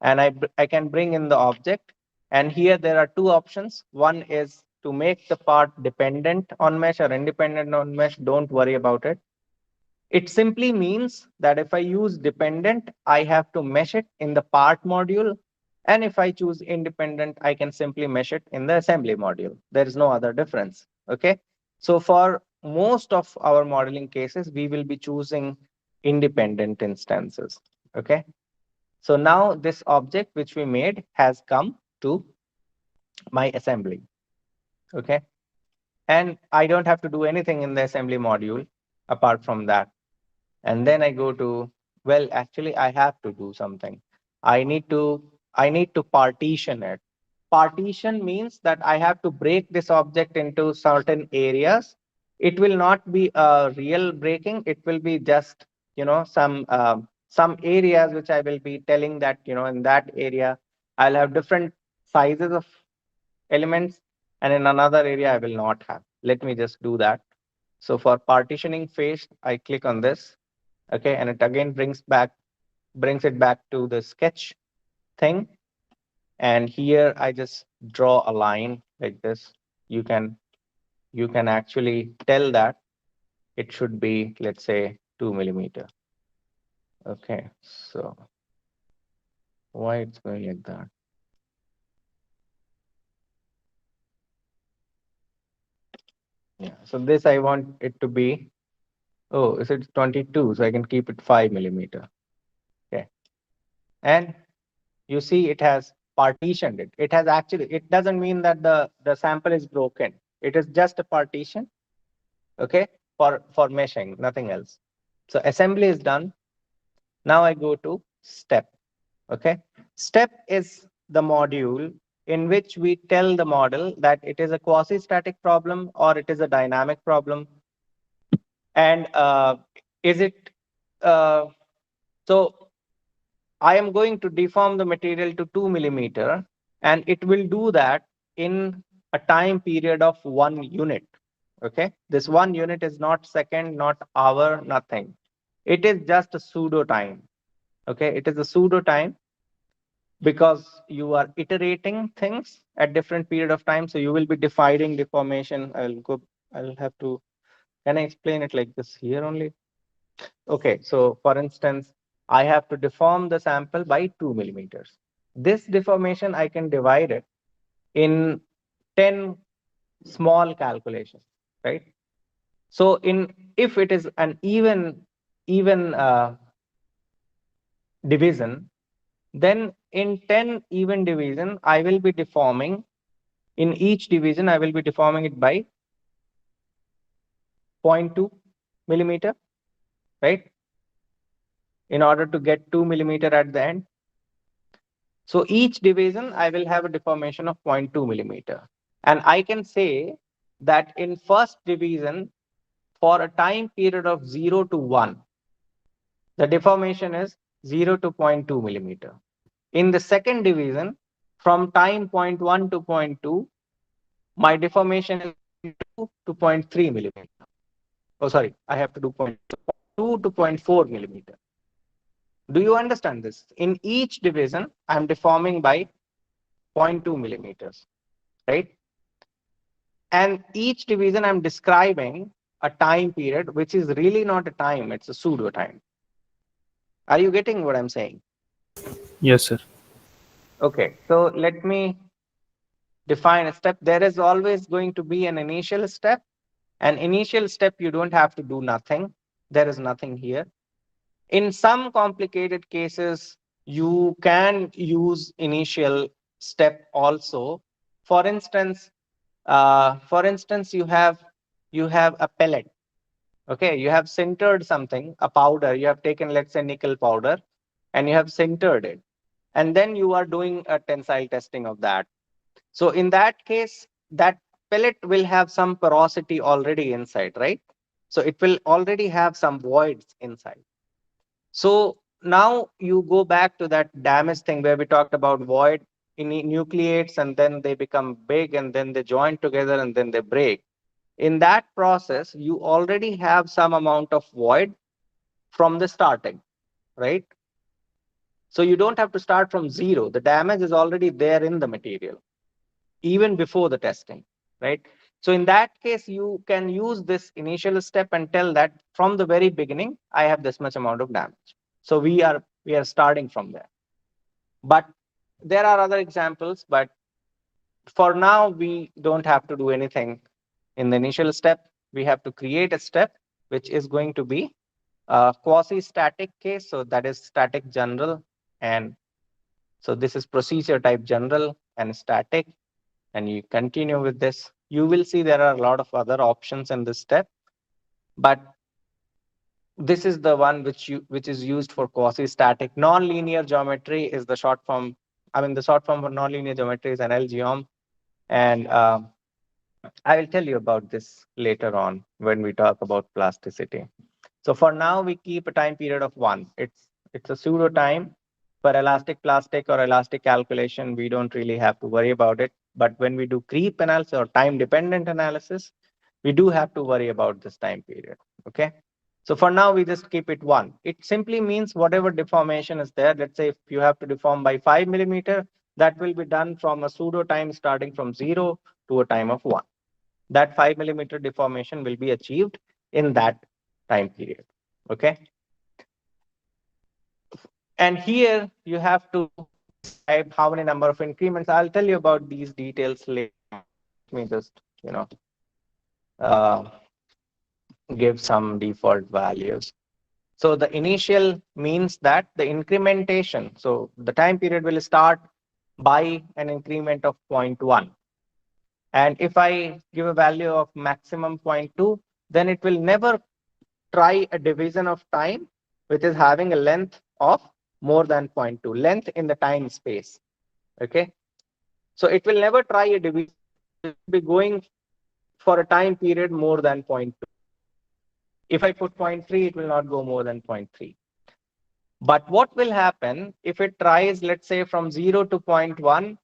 and I can bring in the object. And here there are two options. One is to make the part dependent on mesh or independent on mesh. Don't worry about it. It simply means that if I use dependent, I have to mesh it in the part module. And if I choose independent, I can simply mesh it in the assembly module. There is no other difference. Okay. So for most of our modeling cases, we will be choosing independent instances. Okay. So now this object which we made has come to my assembly. Okay. And I don't have to do anything in the assembly module apart from that. And then I go to, well, actually I have to do something. I need to partition it. Partition means that I have to break this object into certain areas. It will not be a real breaking. It will be just, some some areas which I will be telling that, in that area, I'll have different sizes of elements, and in another area, I will not have. Let me just do that. So for partitioning phase, I click on this, okay, and it again brings it back to the sketch thing. And here I just draw a line like this. You can actually tell that it should be, let's say, 2 millimeter. Okay, so why it's going like that? Yeah, so this I want it to be, oh, is it 22? So I can keep it 5 millimeter. Okay, and you see it has partitioned it. It has actually, it doesn't mean that the sample is broken. It is just a partition, okay, for meshing, nothing else. So assembly is done. Now I go to step. Okay, step is the module in which we tell the model that it is a quasi-static problem or it is a dynamic problem. And is it, so I am going to deform the material to 2 millimeter, and it will do that in a time period of 1 unit. Okay, this 1 unit is not second, not hour, nothing. It is just a pseudo time. Okay, it is a pseudo time because you are iterating things at different period of time. So you will be defining deformation. I'll have to, can I explain it like this here only? Okay, so for instance, I have to deform the sample by 2 millimeters. This deformation, I can divide it in 10 small calculations, right? So if it is an even division, then in 10 even division, I will be deforming, in each division, I will be deforming it by 0.2 millimeter, right? In order to get 2 millimeter at the end. So each division, I will have a deformation of 0.2 millimeter. And I can say that in first division, for a time period of 0 to 1, the deformation is 0 to 0.2 millimeter. In the second division, from time 0.1 to 0.2, my deformation is 2 to 0.3 millimeter. Oh, sorry, I have to do 0.2 to 0.4 millimeter. Do you understand this? In each division, I'm deforming by 0.2 millimeters, right? And each division, I'm describing a time period, which is really not a time, it's a pseudo time. Are you getting what I'm saying? Yes, sir. Okay, so let me define a step. There is always going to be an initial step. An initial step, you don't have to do nothing. There is nothing here. In some complicated cases, you can use initial step also. For instance, you have a pellet. Okay, you have sintered something, a powder. You have taken, let's say, nickel powder, and you have sintered it, and then you are doing a tensile testing of that. So in that case, that pellet will have some porosity already inside, right? So it will already have some voids inside. So now you go back to that damage thing where we talked about void in nucleates, and then they become big, and then they join together, and then they break. In that process, you already have some amount of void from the starting, right? So you don't have to start from zero. The damage is already there in the material, even before the testing, right? So in that case, you can use this initial step and tell that from the very beginning, I have this much amount of damage. So we are starting from there. But there are other examples, but for now, we don't have to do anything in the initial step. We have to create a step, which is going to be a quasi-static case. So that is static general. And so this is procedure type general and static. And you continue with this. You will see there are a lot of other options in this step. But this is the one which is used for quasi-static. Non-linear geometry is the short form. I mean, the short form for non-linear geometry is NLGeom. And I will tell you about this later on when we talk about plasticity. So for now, we keep a time period of 1. It's a pseudo time. For elastic plastic or elastic calculation, we don't really have to worry about it. But when we do creep analysis or time dependent analysis, we do have to worry about this time period. Okay. So for now, we just keep it 1. It simply means whatever deformation is there. Let's say if you have to deform by 5 millimeter, that will be done from a pseudo time starting from 0 to a time of 1. That 5 millimeter deformation will be achieved in that time period. Okay. And here you have to describe how many number of increments. I'll tell you about these details later. Let me just, uh, give some default values. So the initial means that the incrementation, so the time period will start by an increment of 0.1. And if I give a value of maximum 0.2, then it will never try a division of time which is having a length of more than 0.2, length in the time space. Okay. So it will never try a division. It will be going for a time period more than 0.2. If I put 0.3, it will not go more than 0.3. But what will happen if it tries, let's say, from 0 to 0.1,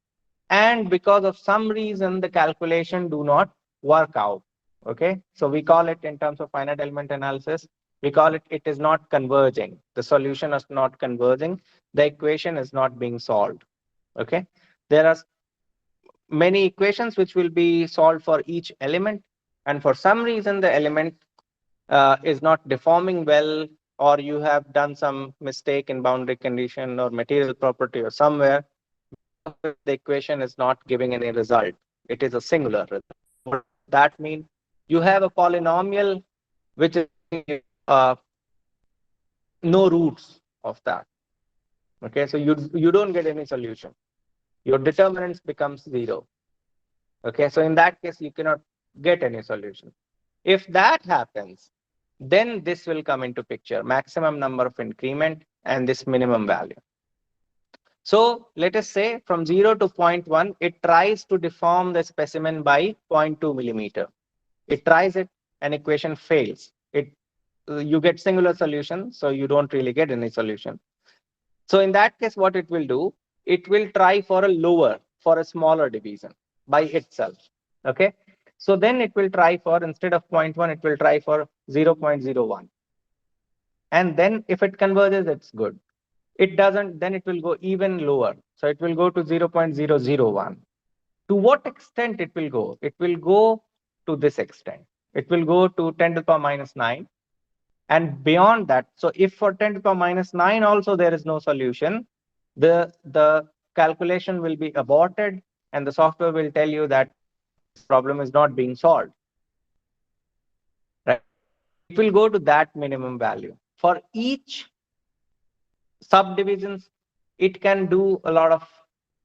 and because of some reason the calculation do not work out? Okay, so we call it, in terms of finite element analysis, we call it is not converging. The solution is not converging. The equation is not being solved. Okay, there are many equations which will be solved for each element, and for some reason the element is not deforming well, or you have done some mistake in boundary condition or material property or somewhere, the equation is not giving any result. It is a singular result. What that means? You have a polynomial which is no roots of that. Okay, so you don't get any solution. Your determinants becomes 0. Okay, so in that case, you cannot get any solution. If that happens, then this will come into picture, maximum number of increment and this minimum value. So let us say from 0 to 0.1, it tries to deform the specimen by 0.2 millimeter. It tries it, and equation fails. You get singular solution, so you don't really get any solution. So in that case, what it will do, it will try for a smaller division by itself. Okay. So then it will try for, instead of 0.1, it will try for 0.01. And then if it converges, it's good. It doesn't, then it will go even lower. So it will go to 0.001. To what extent it will go? It will go to this extent. It will go to 10 to the power minus 9. And beyond that, so if for 10 to the power minus 9 also there is no solution, the calculation will be aborted and the software will tell you that this problem is not being solved. Right? It will go to that minimum value. For each subdivisions, it can do a lot of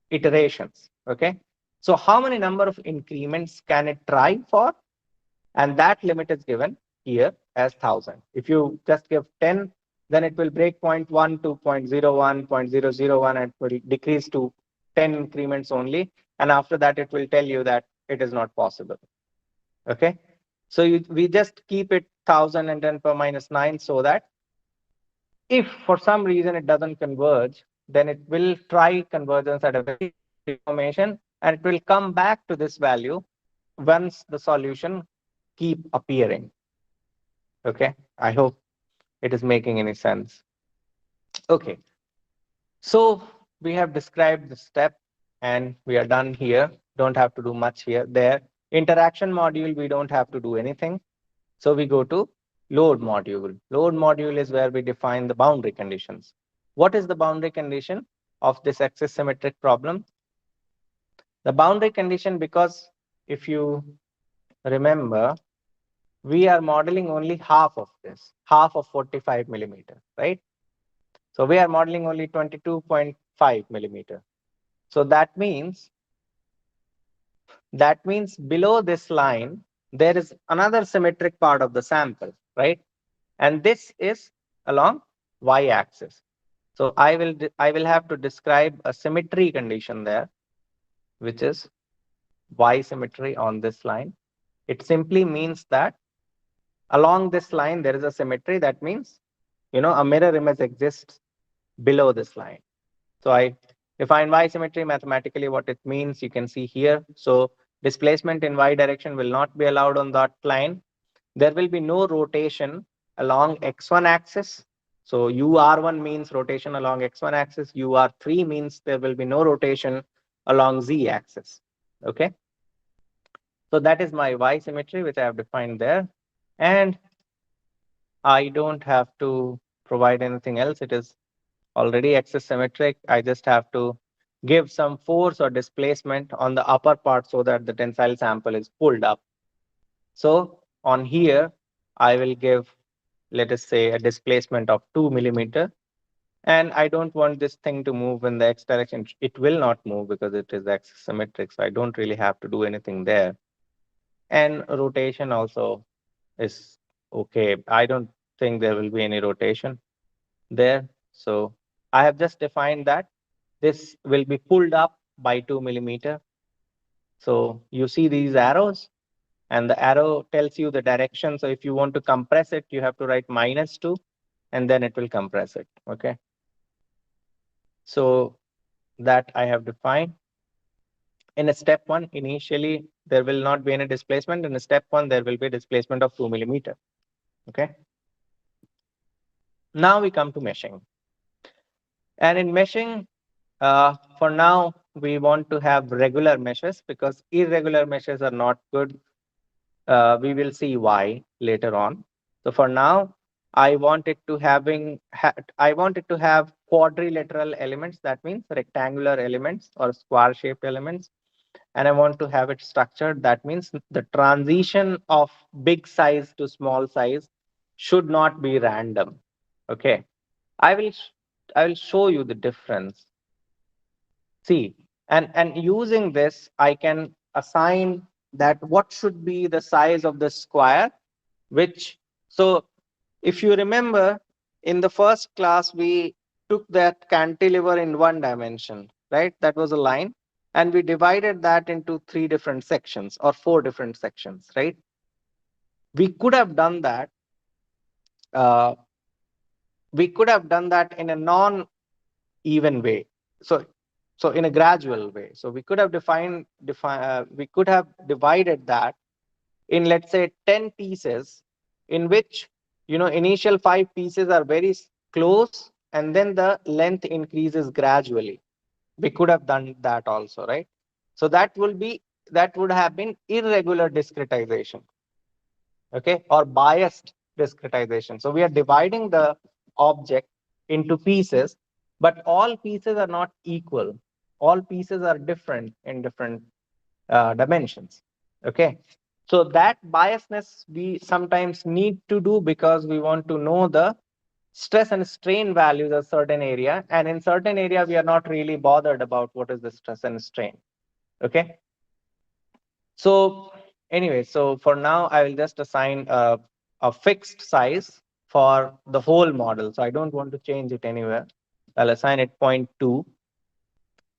iterations. Okay. So how many number of increments can it try for? And that limit is given here as 1000. If you just give 10, then it will break 0.1 to 0.01, 0.001, and it will decrease to 10 increments only. And after that, it will tell you that it is not possible. Okay. So we just keep it 1000 and 10 power minus 9, so that if for some reason it doesn't converge, then it will try convergence at a very deformation, and it will come back to this value once the solution keep appearing. Okay, I hope it is making any sense. Okay, so we have described the step and we are done here. Don't have to do much here. There, interaction module, we don't have to do anything. So we go to load module. Load module is where we define the boundary conditions. What is the boundary condition of this axisymmetric problem? The boundary condition, because if you remember, we are modeling only half of this, half of 45 millimeter, right? So we are modeling only 22.5 millimeter. So that means below this line, there is another symmetric part of the sample, right? And this is along y-axis. So I will have to describe a symmetry condition there, which is y symmetry on this line. It simply means that along this line, there is a symmetry. That means, a mirror image exists below this line. So I define y symmetry mathematically. What it means, you can see here. So displacement in y direction will not be allowed on that line. There will be no rotation along x1 axis. So UR1 means rotation along x1 axis. UR3 means there will be no rotation along z axis. Okay. So that is my y symmetry, which I have defined there. And I don't have to provide anything else. It is already axisymmetric. I just have to give some force or displacement on the upper part so that the tensile sample is pulled up. So on here, I will give, let us say, a displacement of 2 millimeter. And I don't want this thing to move in the x direction. It will not move because it is axisymmetric. So I don't really have to do anything there. And rotation also is okay. I don't think there will be any rotation there. So I have just defined that this will be pulled up by 2 millimeter. So you see these arrows, and the arrow tells you the direction. So if you want to compress it, you have to write -2, and then it will compress it. Okay. So that I have defined. In a step 1, initially, there will not be any displacement. In a step 1, there will be a displacement of 2 millimeter. Okay. Now we come to meshing. And in meshing, for now, we want to have regular meshes because irregular meshes are not good. We will see why later on. So for now, I want it to have quadrilateral elements. That means rectangular elements or square-shaped elements. And I want to have it structured. That means the transition of big size to small size should not be random. Okay. I will show you the difference. See, and using this, I can assign that what should be the size of the square, so if you remember in the first class, we took that cantilever in 1 dimension, right? That was a line. And we divided that into 3 different sections or 4 different sections, right? We could have done that. We could have done that in a non-even way. So in a gradual way. So we could have we could have divided that in, let's say, 10 pieces, in which, initial 5 pieces are very close, and then the length increases gradually. We could have done that also, right? So that would have been irregular discretization, okay, or biased discretization. So we are dividing the object into pieces, but all pieces are not equal. All pieces are different in different dimensions. Okay. So that biasness we sometimes need to do because we want to know the stress and strain values of certain area. And in certain area, we are not really bothered about what is the stress and strain. Okay. So anyway, so for now, I will just assign a fixed size for the whole model. So I don't want to change it anywhere. I'll assign it 0.2.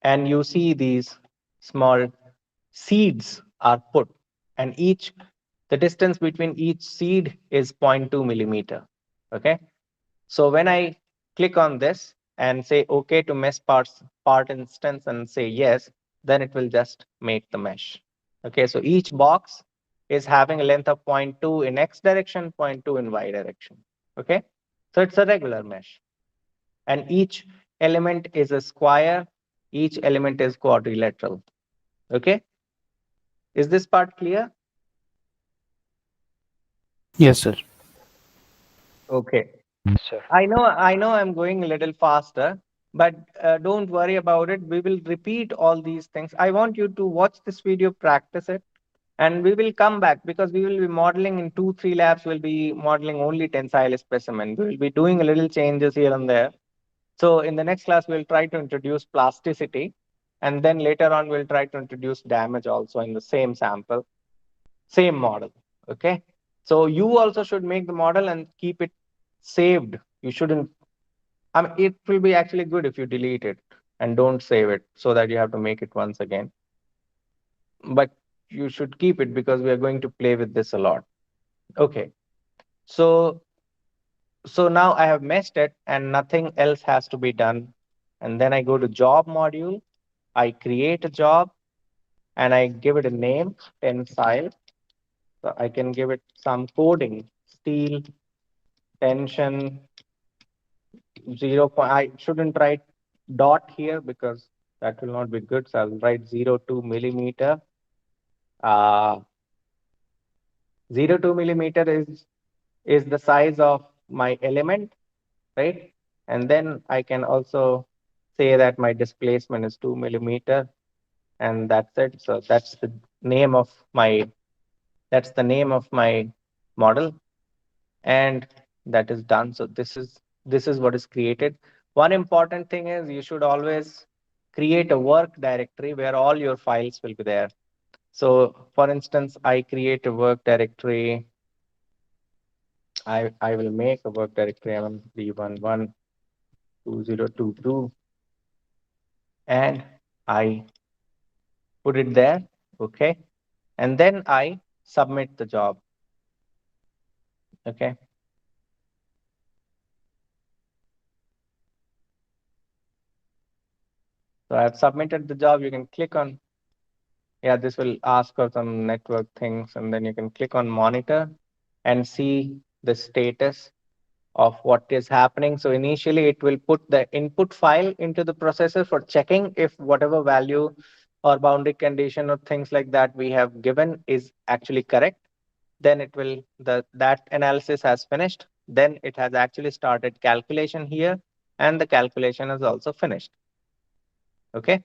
And you see these small seeds are put, and the distance between each seed is 0.2 millimeter. Okay. So when I click on this and say OK to mesh part instance and say yes, then it will just make the mesh. Okay. So each box is having a length of 0.2 in X direction, 0.2 in Y direction. Okay. So it's a regular mesh. And each element is a square. Each element is quadrilateral. Okay. Is this part clear? Yes, sir. Okay. Sure. I know I'm going a little faster, but don't worry about it. We will repeat all these things. I want you to watch this video, practice it, and we will come back because we will be modeling in 2-3 labs. We'll be modeling only tensile specimen. We will be doing a little changes here and there. So in the next class, we'll try to introduce plasticity, and then later on, we'll try to introduce damage also in the same sample, same model. Okay. So you also should make the model and keep it saved. You shouldn't, I mean, it will be actually good if you delete it and don't save it so that you have to make it once again. But you should keep it because we are going to play with this a lot. Okay. So So now I have meshed it and nothing else has to be done. And then I go to job module. I create a job and I give it a name, Tensile. So I can give it some coding, steel, tension, 0. I shouldn't write dot here because that will not be good. So I'll write 0.2 millimeter. 0.2 millimeter is the size of my element, right? And then I can also say that my displacement is 2 millimeter, and that's it. So name of my that's the name of my model, and that is done. So this is what is created. One important thing is you should always create a work directory where all your files will be there. So for instance, I create a work directory. I will make a work directory MM311-2022, and I put it there. Okay. And then I submit the job. Okay. So I've submitted the job. You can click on, yeah, this will ask for some network things, and then you can click on monitor and see the status of what is happening. So initially it will put the input file into the processor for checking if whatever value or boundary condition or things like that we have given is actually correct. Then it will, that analysis has finished. Then it has actually started calculation here, and the calculation is also finished. Okay.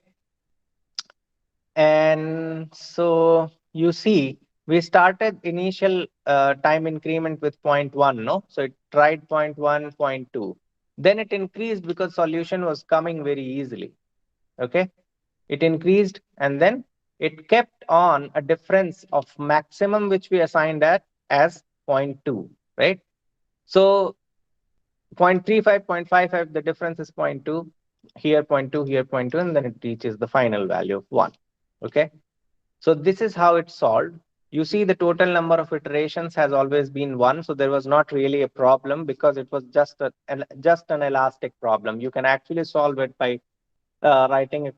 And so you see, we started initial time increment with 0.1, no? So it tried 0.1, 0.2. Then it increased because solution was coming very easily. Okay. It increased and then it kept on a difference of maximum which we assigned at as 0.2, right? So 0.35, 0.55, the difference is 0.2, here 0.2, here 0.2, and then it reaches the final value of 1. Okay. So this is how it's solved. You see the total number of iterations has always been 1. So there was not really a problem because it was just an elastic problem. You can actually solve it by writing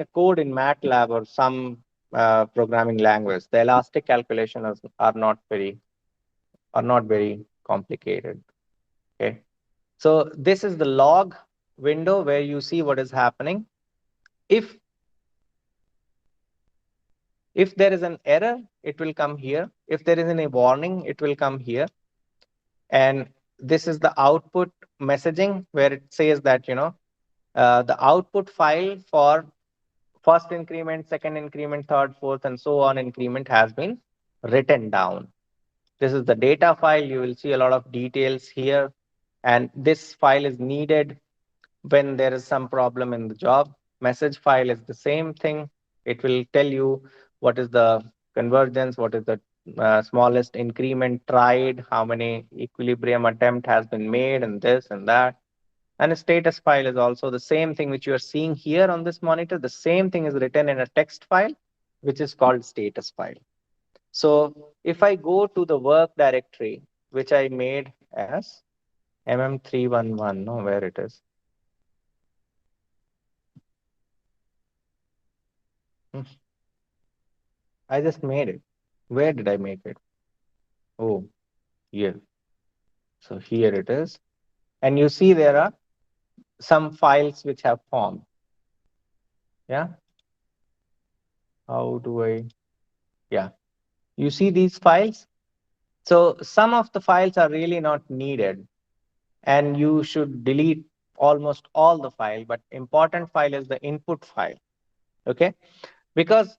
a code in MATLAB or some programming language. The elastic calculations are not very complicated. Okay. So this is the log window where you see what is happening. If there is an error, it will come here. If there is any warning, it will come here. And this is the output messaging where it says that, the output file for first increment, second increment, third, fourth, and so on increment has been written down. This is the data file. You will see a lot of details here. And this file is needed when there is some problem in the job. Message file is the same thing. It will tell you what is the convergence, what is the smallest increment tried, how many equilibrium attempt has been made, and this and that. And a status file is also the same thing which you are seeing here on this monitor. The same thing is written in a text file, which is called status file. So if I go to the work directory, which I made as MM311, no, where it is. I just made it. Where did I make it? Oh, here. So here it is. And you see there are some files which have formed. Yeah. How do I? Yeah. You see these files? So some of the files are really not needed, and you should delete almost all the file, but important file is the input file. Okay. Because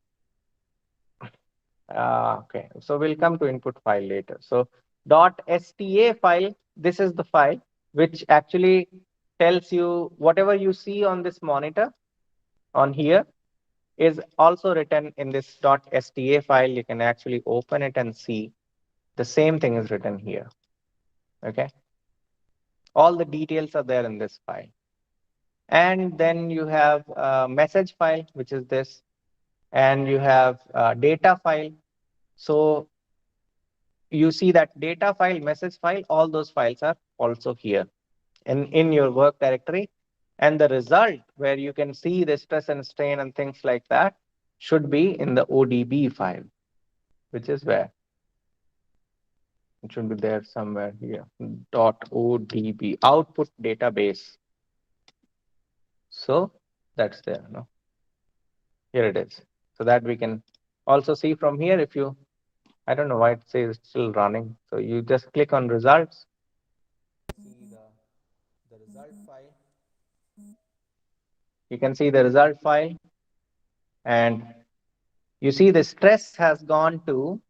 okay, so we'll come to input file later. So .sta file, this is the file which actually tells you whatever you see on this monitor on here is also written in this .sta file. You can actually open it and see the same thing is written here. Okay. All the details are there in this file. And then you have a message file, which is this, and you have a data file. So you see that data file, message file, all those files are also here in your work directory. And the result where you can see the stress and strain and things like that should be in the ODB file, which is where? It should be there somewhere here. .odb, output database. So that's there. No? Here it is. So that we can also see from here. If you, I don't know why it says it's still running. So you just click on results. See the result file. You can see the result file, and you see the stress has gone to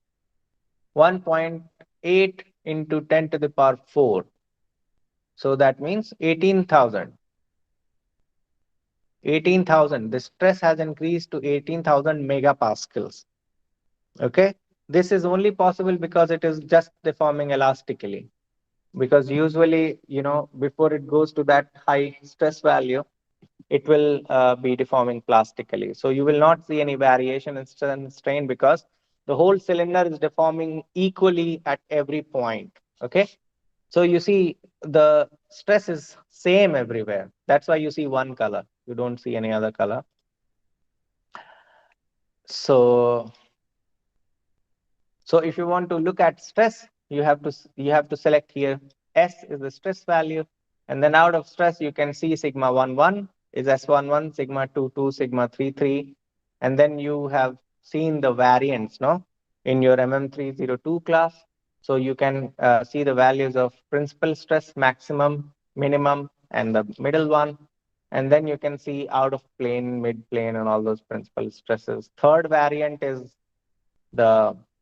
1.8 into 10 to the power 4. So that means 18,000. 18,000. The stress has increased to 18,000 megapascals. Okay. This is only possible because it is just deforming elastically. Because usually, before it goes to that high stress value, it will be deforming plastically. So you will not see any variation in strain because the whole cylinder is deforming equally at every point. Okay. So you see the stress is same everywhere. That's why you see one color. You don't see any other color. So if you want to look at stress, you have to select here. S is the stress value. And then out of stress, you can see sigma 11 is S11, sigma 22, sigma 33. And then you have seen the variants, no, in your MM302 class. So you can see the values of principal stress, maximum, minimum, and the middle one. And then you can see out of plane, mid plane, and all those principal stresses. The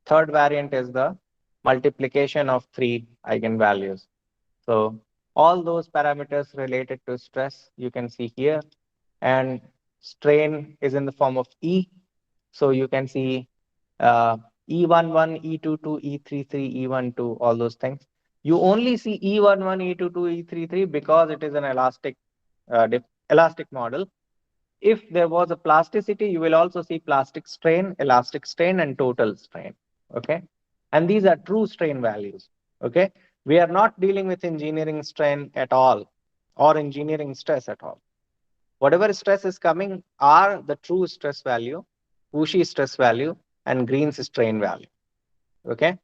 third variant is the multiplication of 3 eigenvalues. So all those parameters related to stress you can see here, and strain is in the form of E. So you can see E11, E22, E33, E12, all those things. You only see E11, E22, E33 because it is an elastic model. If there was a plasticity, you will also see plastic strain, elastic strain, and total strain. Okay. And these are true strain values. Okay. We are not dealing with engineering strain at all or engineering stress at all. Whatever stress is coming are the true stress value, Cauchy stress value, and Green's strain value. Okay.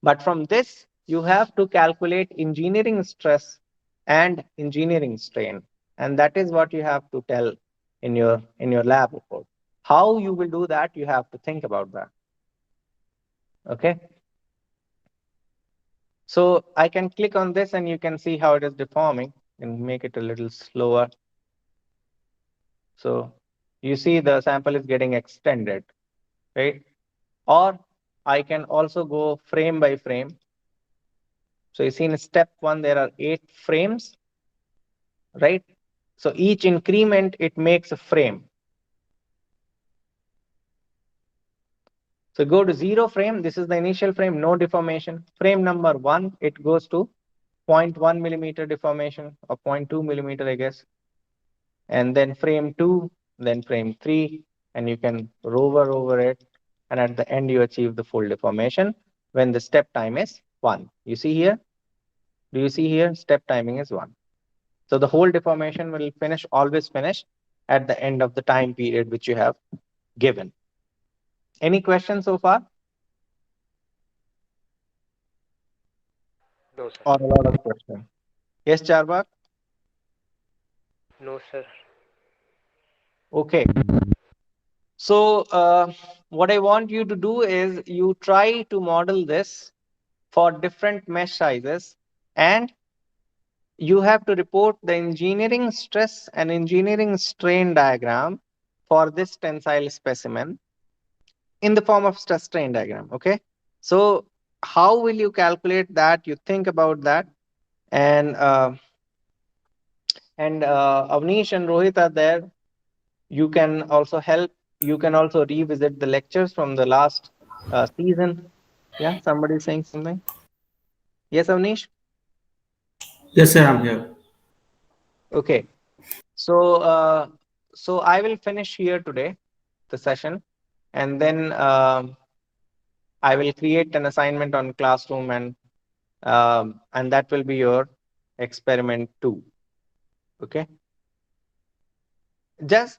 But from this, you have to calculate engineering stress and engineering strain. And that is what you have to tell in your lab report. How you will do that, you have to think about that. Okay. So I can click on this and you can see how it is deforming and make it a little slower. So you see the sample is getting extended, right? Or I can also go frame by frame. So you see in step 1, there are 8 frames, right? So each increment, it makes a frame. So go to 0 frame. This is the initial frame, no deformation. Frame number 1, it goes to 0.1 millimeter deformation or 0.2 millimeter, I guess. And then frame 2, then frame 3, and you can rover over it. And at the end, you achieve the full deformation when the step time is 1. You see here? Do you see here? Step timing is 1. So the whole deformation will always finish at the end of the time period which you have given. Any questions so far? No, sir. Or a lot of questions? Yes, Charbak? No, sir. Okay. So what I want you to do is you try to model this for different mesh sizes, and you have to report the engineering stress and engineering strain diagram for this tensile specimen in the form of stress strain diagram. Okay. So how will you calculate that? You think about that. And Avnish and Rohit are there. You can also help. You can also revisit the lectures from the last season. Yeah, somebody saying something. Yes, Avnish? Yes, sir, I'm here. Okay. So I will finish here today, the session, and then I will create an assignment on Classroom, and that will be your experiment 2. Okay. Just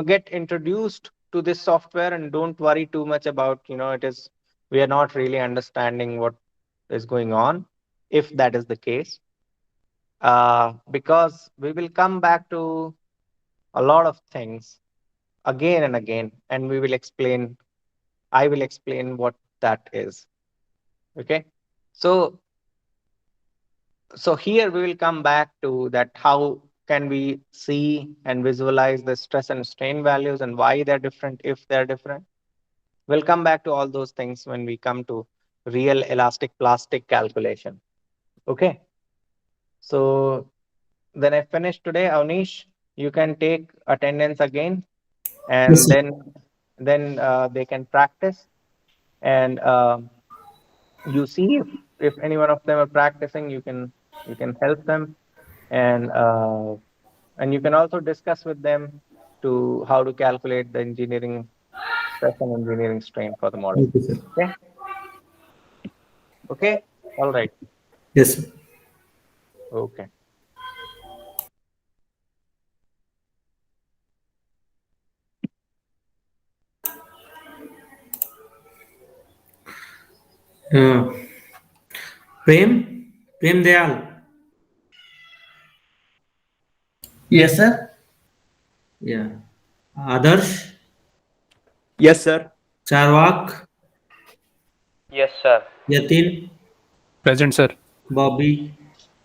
get introduced to this software and don't worry too much about, we are not really understanding what is going on, if that is the case. Because we will come back to a lot of things again and again, and I will explain what that is. Okay. So here we will come back to that, how can we see and visualize the stress and strain values and why they're different, if they're different. We'll come back to all those things when we come to real elastic plastic calculation. Okay. So then I finished today. Avnish, you can take attendance again, and then they can practice, and you see if any one of them are practicing, you can help them, and you can also discuss with them to how to calculate the engineering stress and engineering strain for the model. Okay, sir. Okay. Okay. All right. Yes, sir. Okay. Uh, Prem Dayal. Yes, sir. Yeah. Adarsh, Yes, sir. Charwak, Yes, sir. Yatin, Present, sir. Bobby,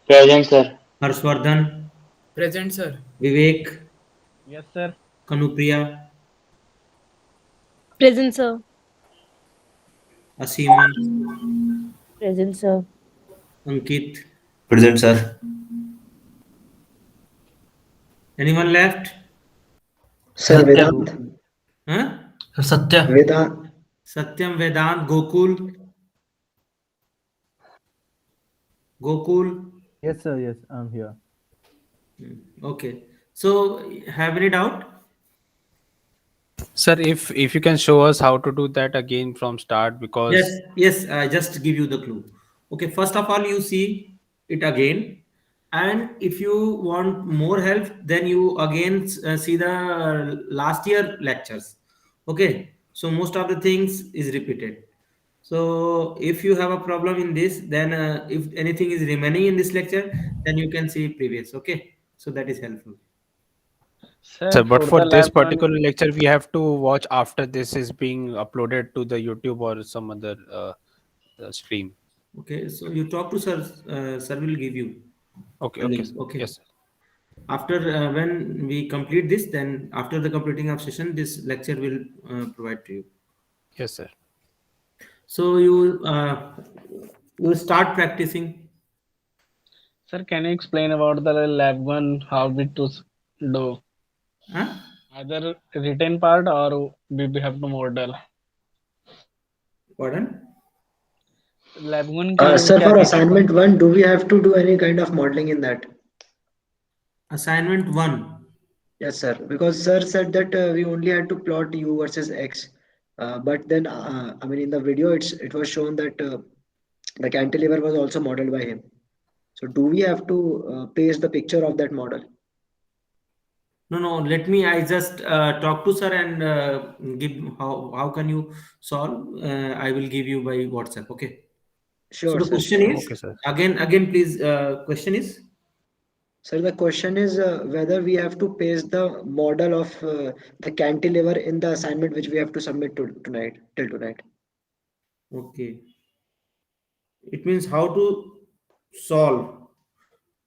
Present, sir. Harshvardhan, Present, sir. Vivek, Yes, sir. Kanupriya, Present, sir. Asiman, Present, sir. Ankit. Present, sir. Anyone left? Sir, Satya. Vedant. Huh? Satya. Vedant. Satyam, Vedant, Gokul. Gokul. Yes, sir. Yes, I'm here. Okay. So, have any doubt? Sir, if you can show us how to do that again from start, because Yes. I just give you the clue. Okay. First of all, you see it again, and if you want more help, then you again see the last year lectures. Okay. So most of the things is repeated. So if you have a problem in this, then if anything is remaining in this lecture, then you can see previous. Okay. So that is helpful. sir, Sir, but for for the this lab one, particular lecture, we have to watch after this is being uploaded to the YouTube or some other stream. Okay. So you talk to sir. Sir will give you Okay, a okay, link. sir. Okay. Yes, sir. After when we complete this, then after the completing of session, this lecture will provide to you. Yes, sir. So you start practicing. sir, can you explain about the lab one, how we to do? Huh? Either written part or we have to model. Pardon? Lab one की Sir, क्या for क्या करना? assignment 1, do we have to do any kind of modeling in that? Assignment 1. Yes, sir. Because sir said that we only had to plot U versus X. But then, I mean, in the video, it was shown that the cantilever was also modeled by him. So, do we have to paste the picture of that model? No. Let me. I just talk to sir and give how can you solve. I will give you by WhatsApp. Okay. So Sure, the sir. question Sure. is Okay, sir. again, please. Question is. Sir, the question is whether we have to paste the model of the cantilever in the assignment which we have to submit tonight, till tonight. Okay. It means how to solve.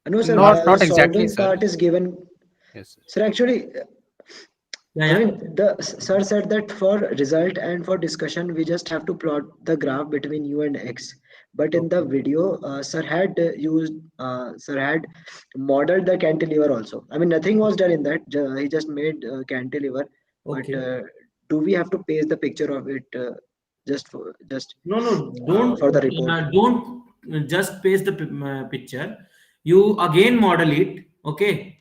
No, sir, Not exactly, solving sir. part is given. Yes, sir. Sir, actually, I Yeah. mean, the sir said that for result and for discussion, we just have to plot the graph between U and X. But in the Okay. video, sir had modeled the cantilever also. I mean, nothing was done in that. He just made cantilever. But Okay. do we have to paste the picture of it just No. for the report? Don't just paste the picture. You again model it. Okay.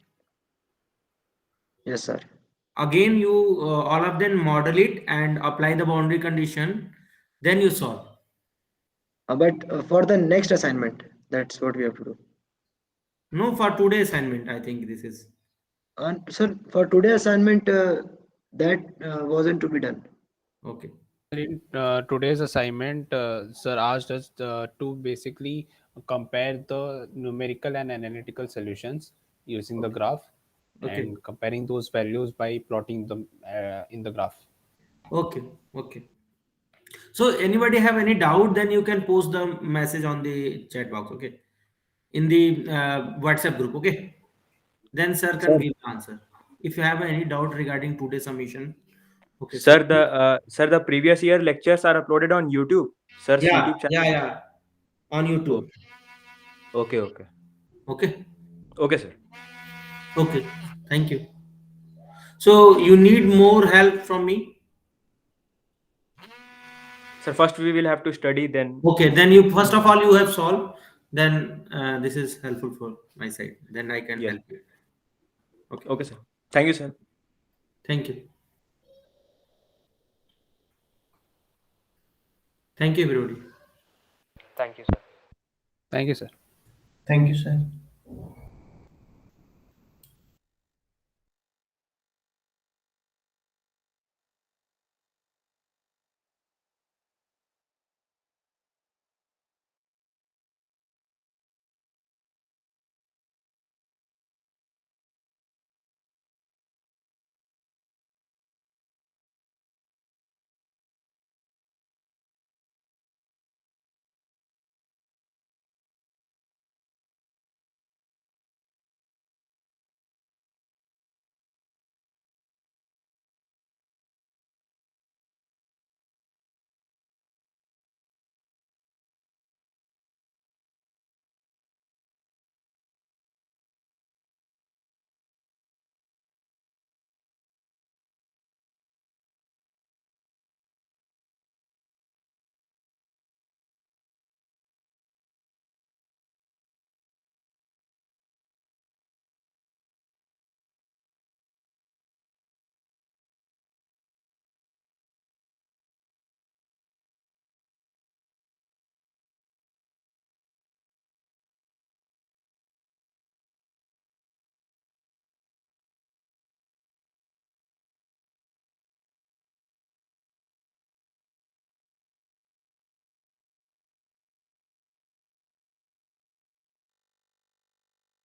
Yes, sir. Again, you all of them model it and apply the boundary condition. Then you solve. But for the next assignment. That's what we have to do. No, for today assignment, I think this is. And sir, for today assignment, that wasn't to be done. Okay. In today's assignment, sir asked us to basically compare the numerical and analytical solutions using the graph Okay. and comparing those values by plotting them in the graph. Okay. Okay. So anybody have any doubt, then you can post the message on the chat box, okay? In the WhatsApp group, okay? Then sir can give answer. If you have any doubt regarding today's submission, okay, sir. Sir, the previous year lectures are uploaded on YouTube. Sir's Yeah, YouTube channel. yeah. On YouTube. Okay. Okay. Okay, sir. Okay. Thank you. So you need more help from me? Sir, first we will have to study, then. Okay, then you first of all you have solved. Then this is helpful for my side. Then I can Yes. help you. Okay. Okay, sir. Thank you, sir. Thank you. Thank you, everybody. Thank you, sir. Thank you, sir. Thank you, sir.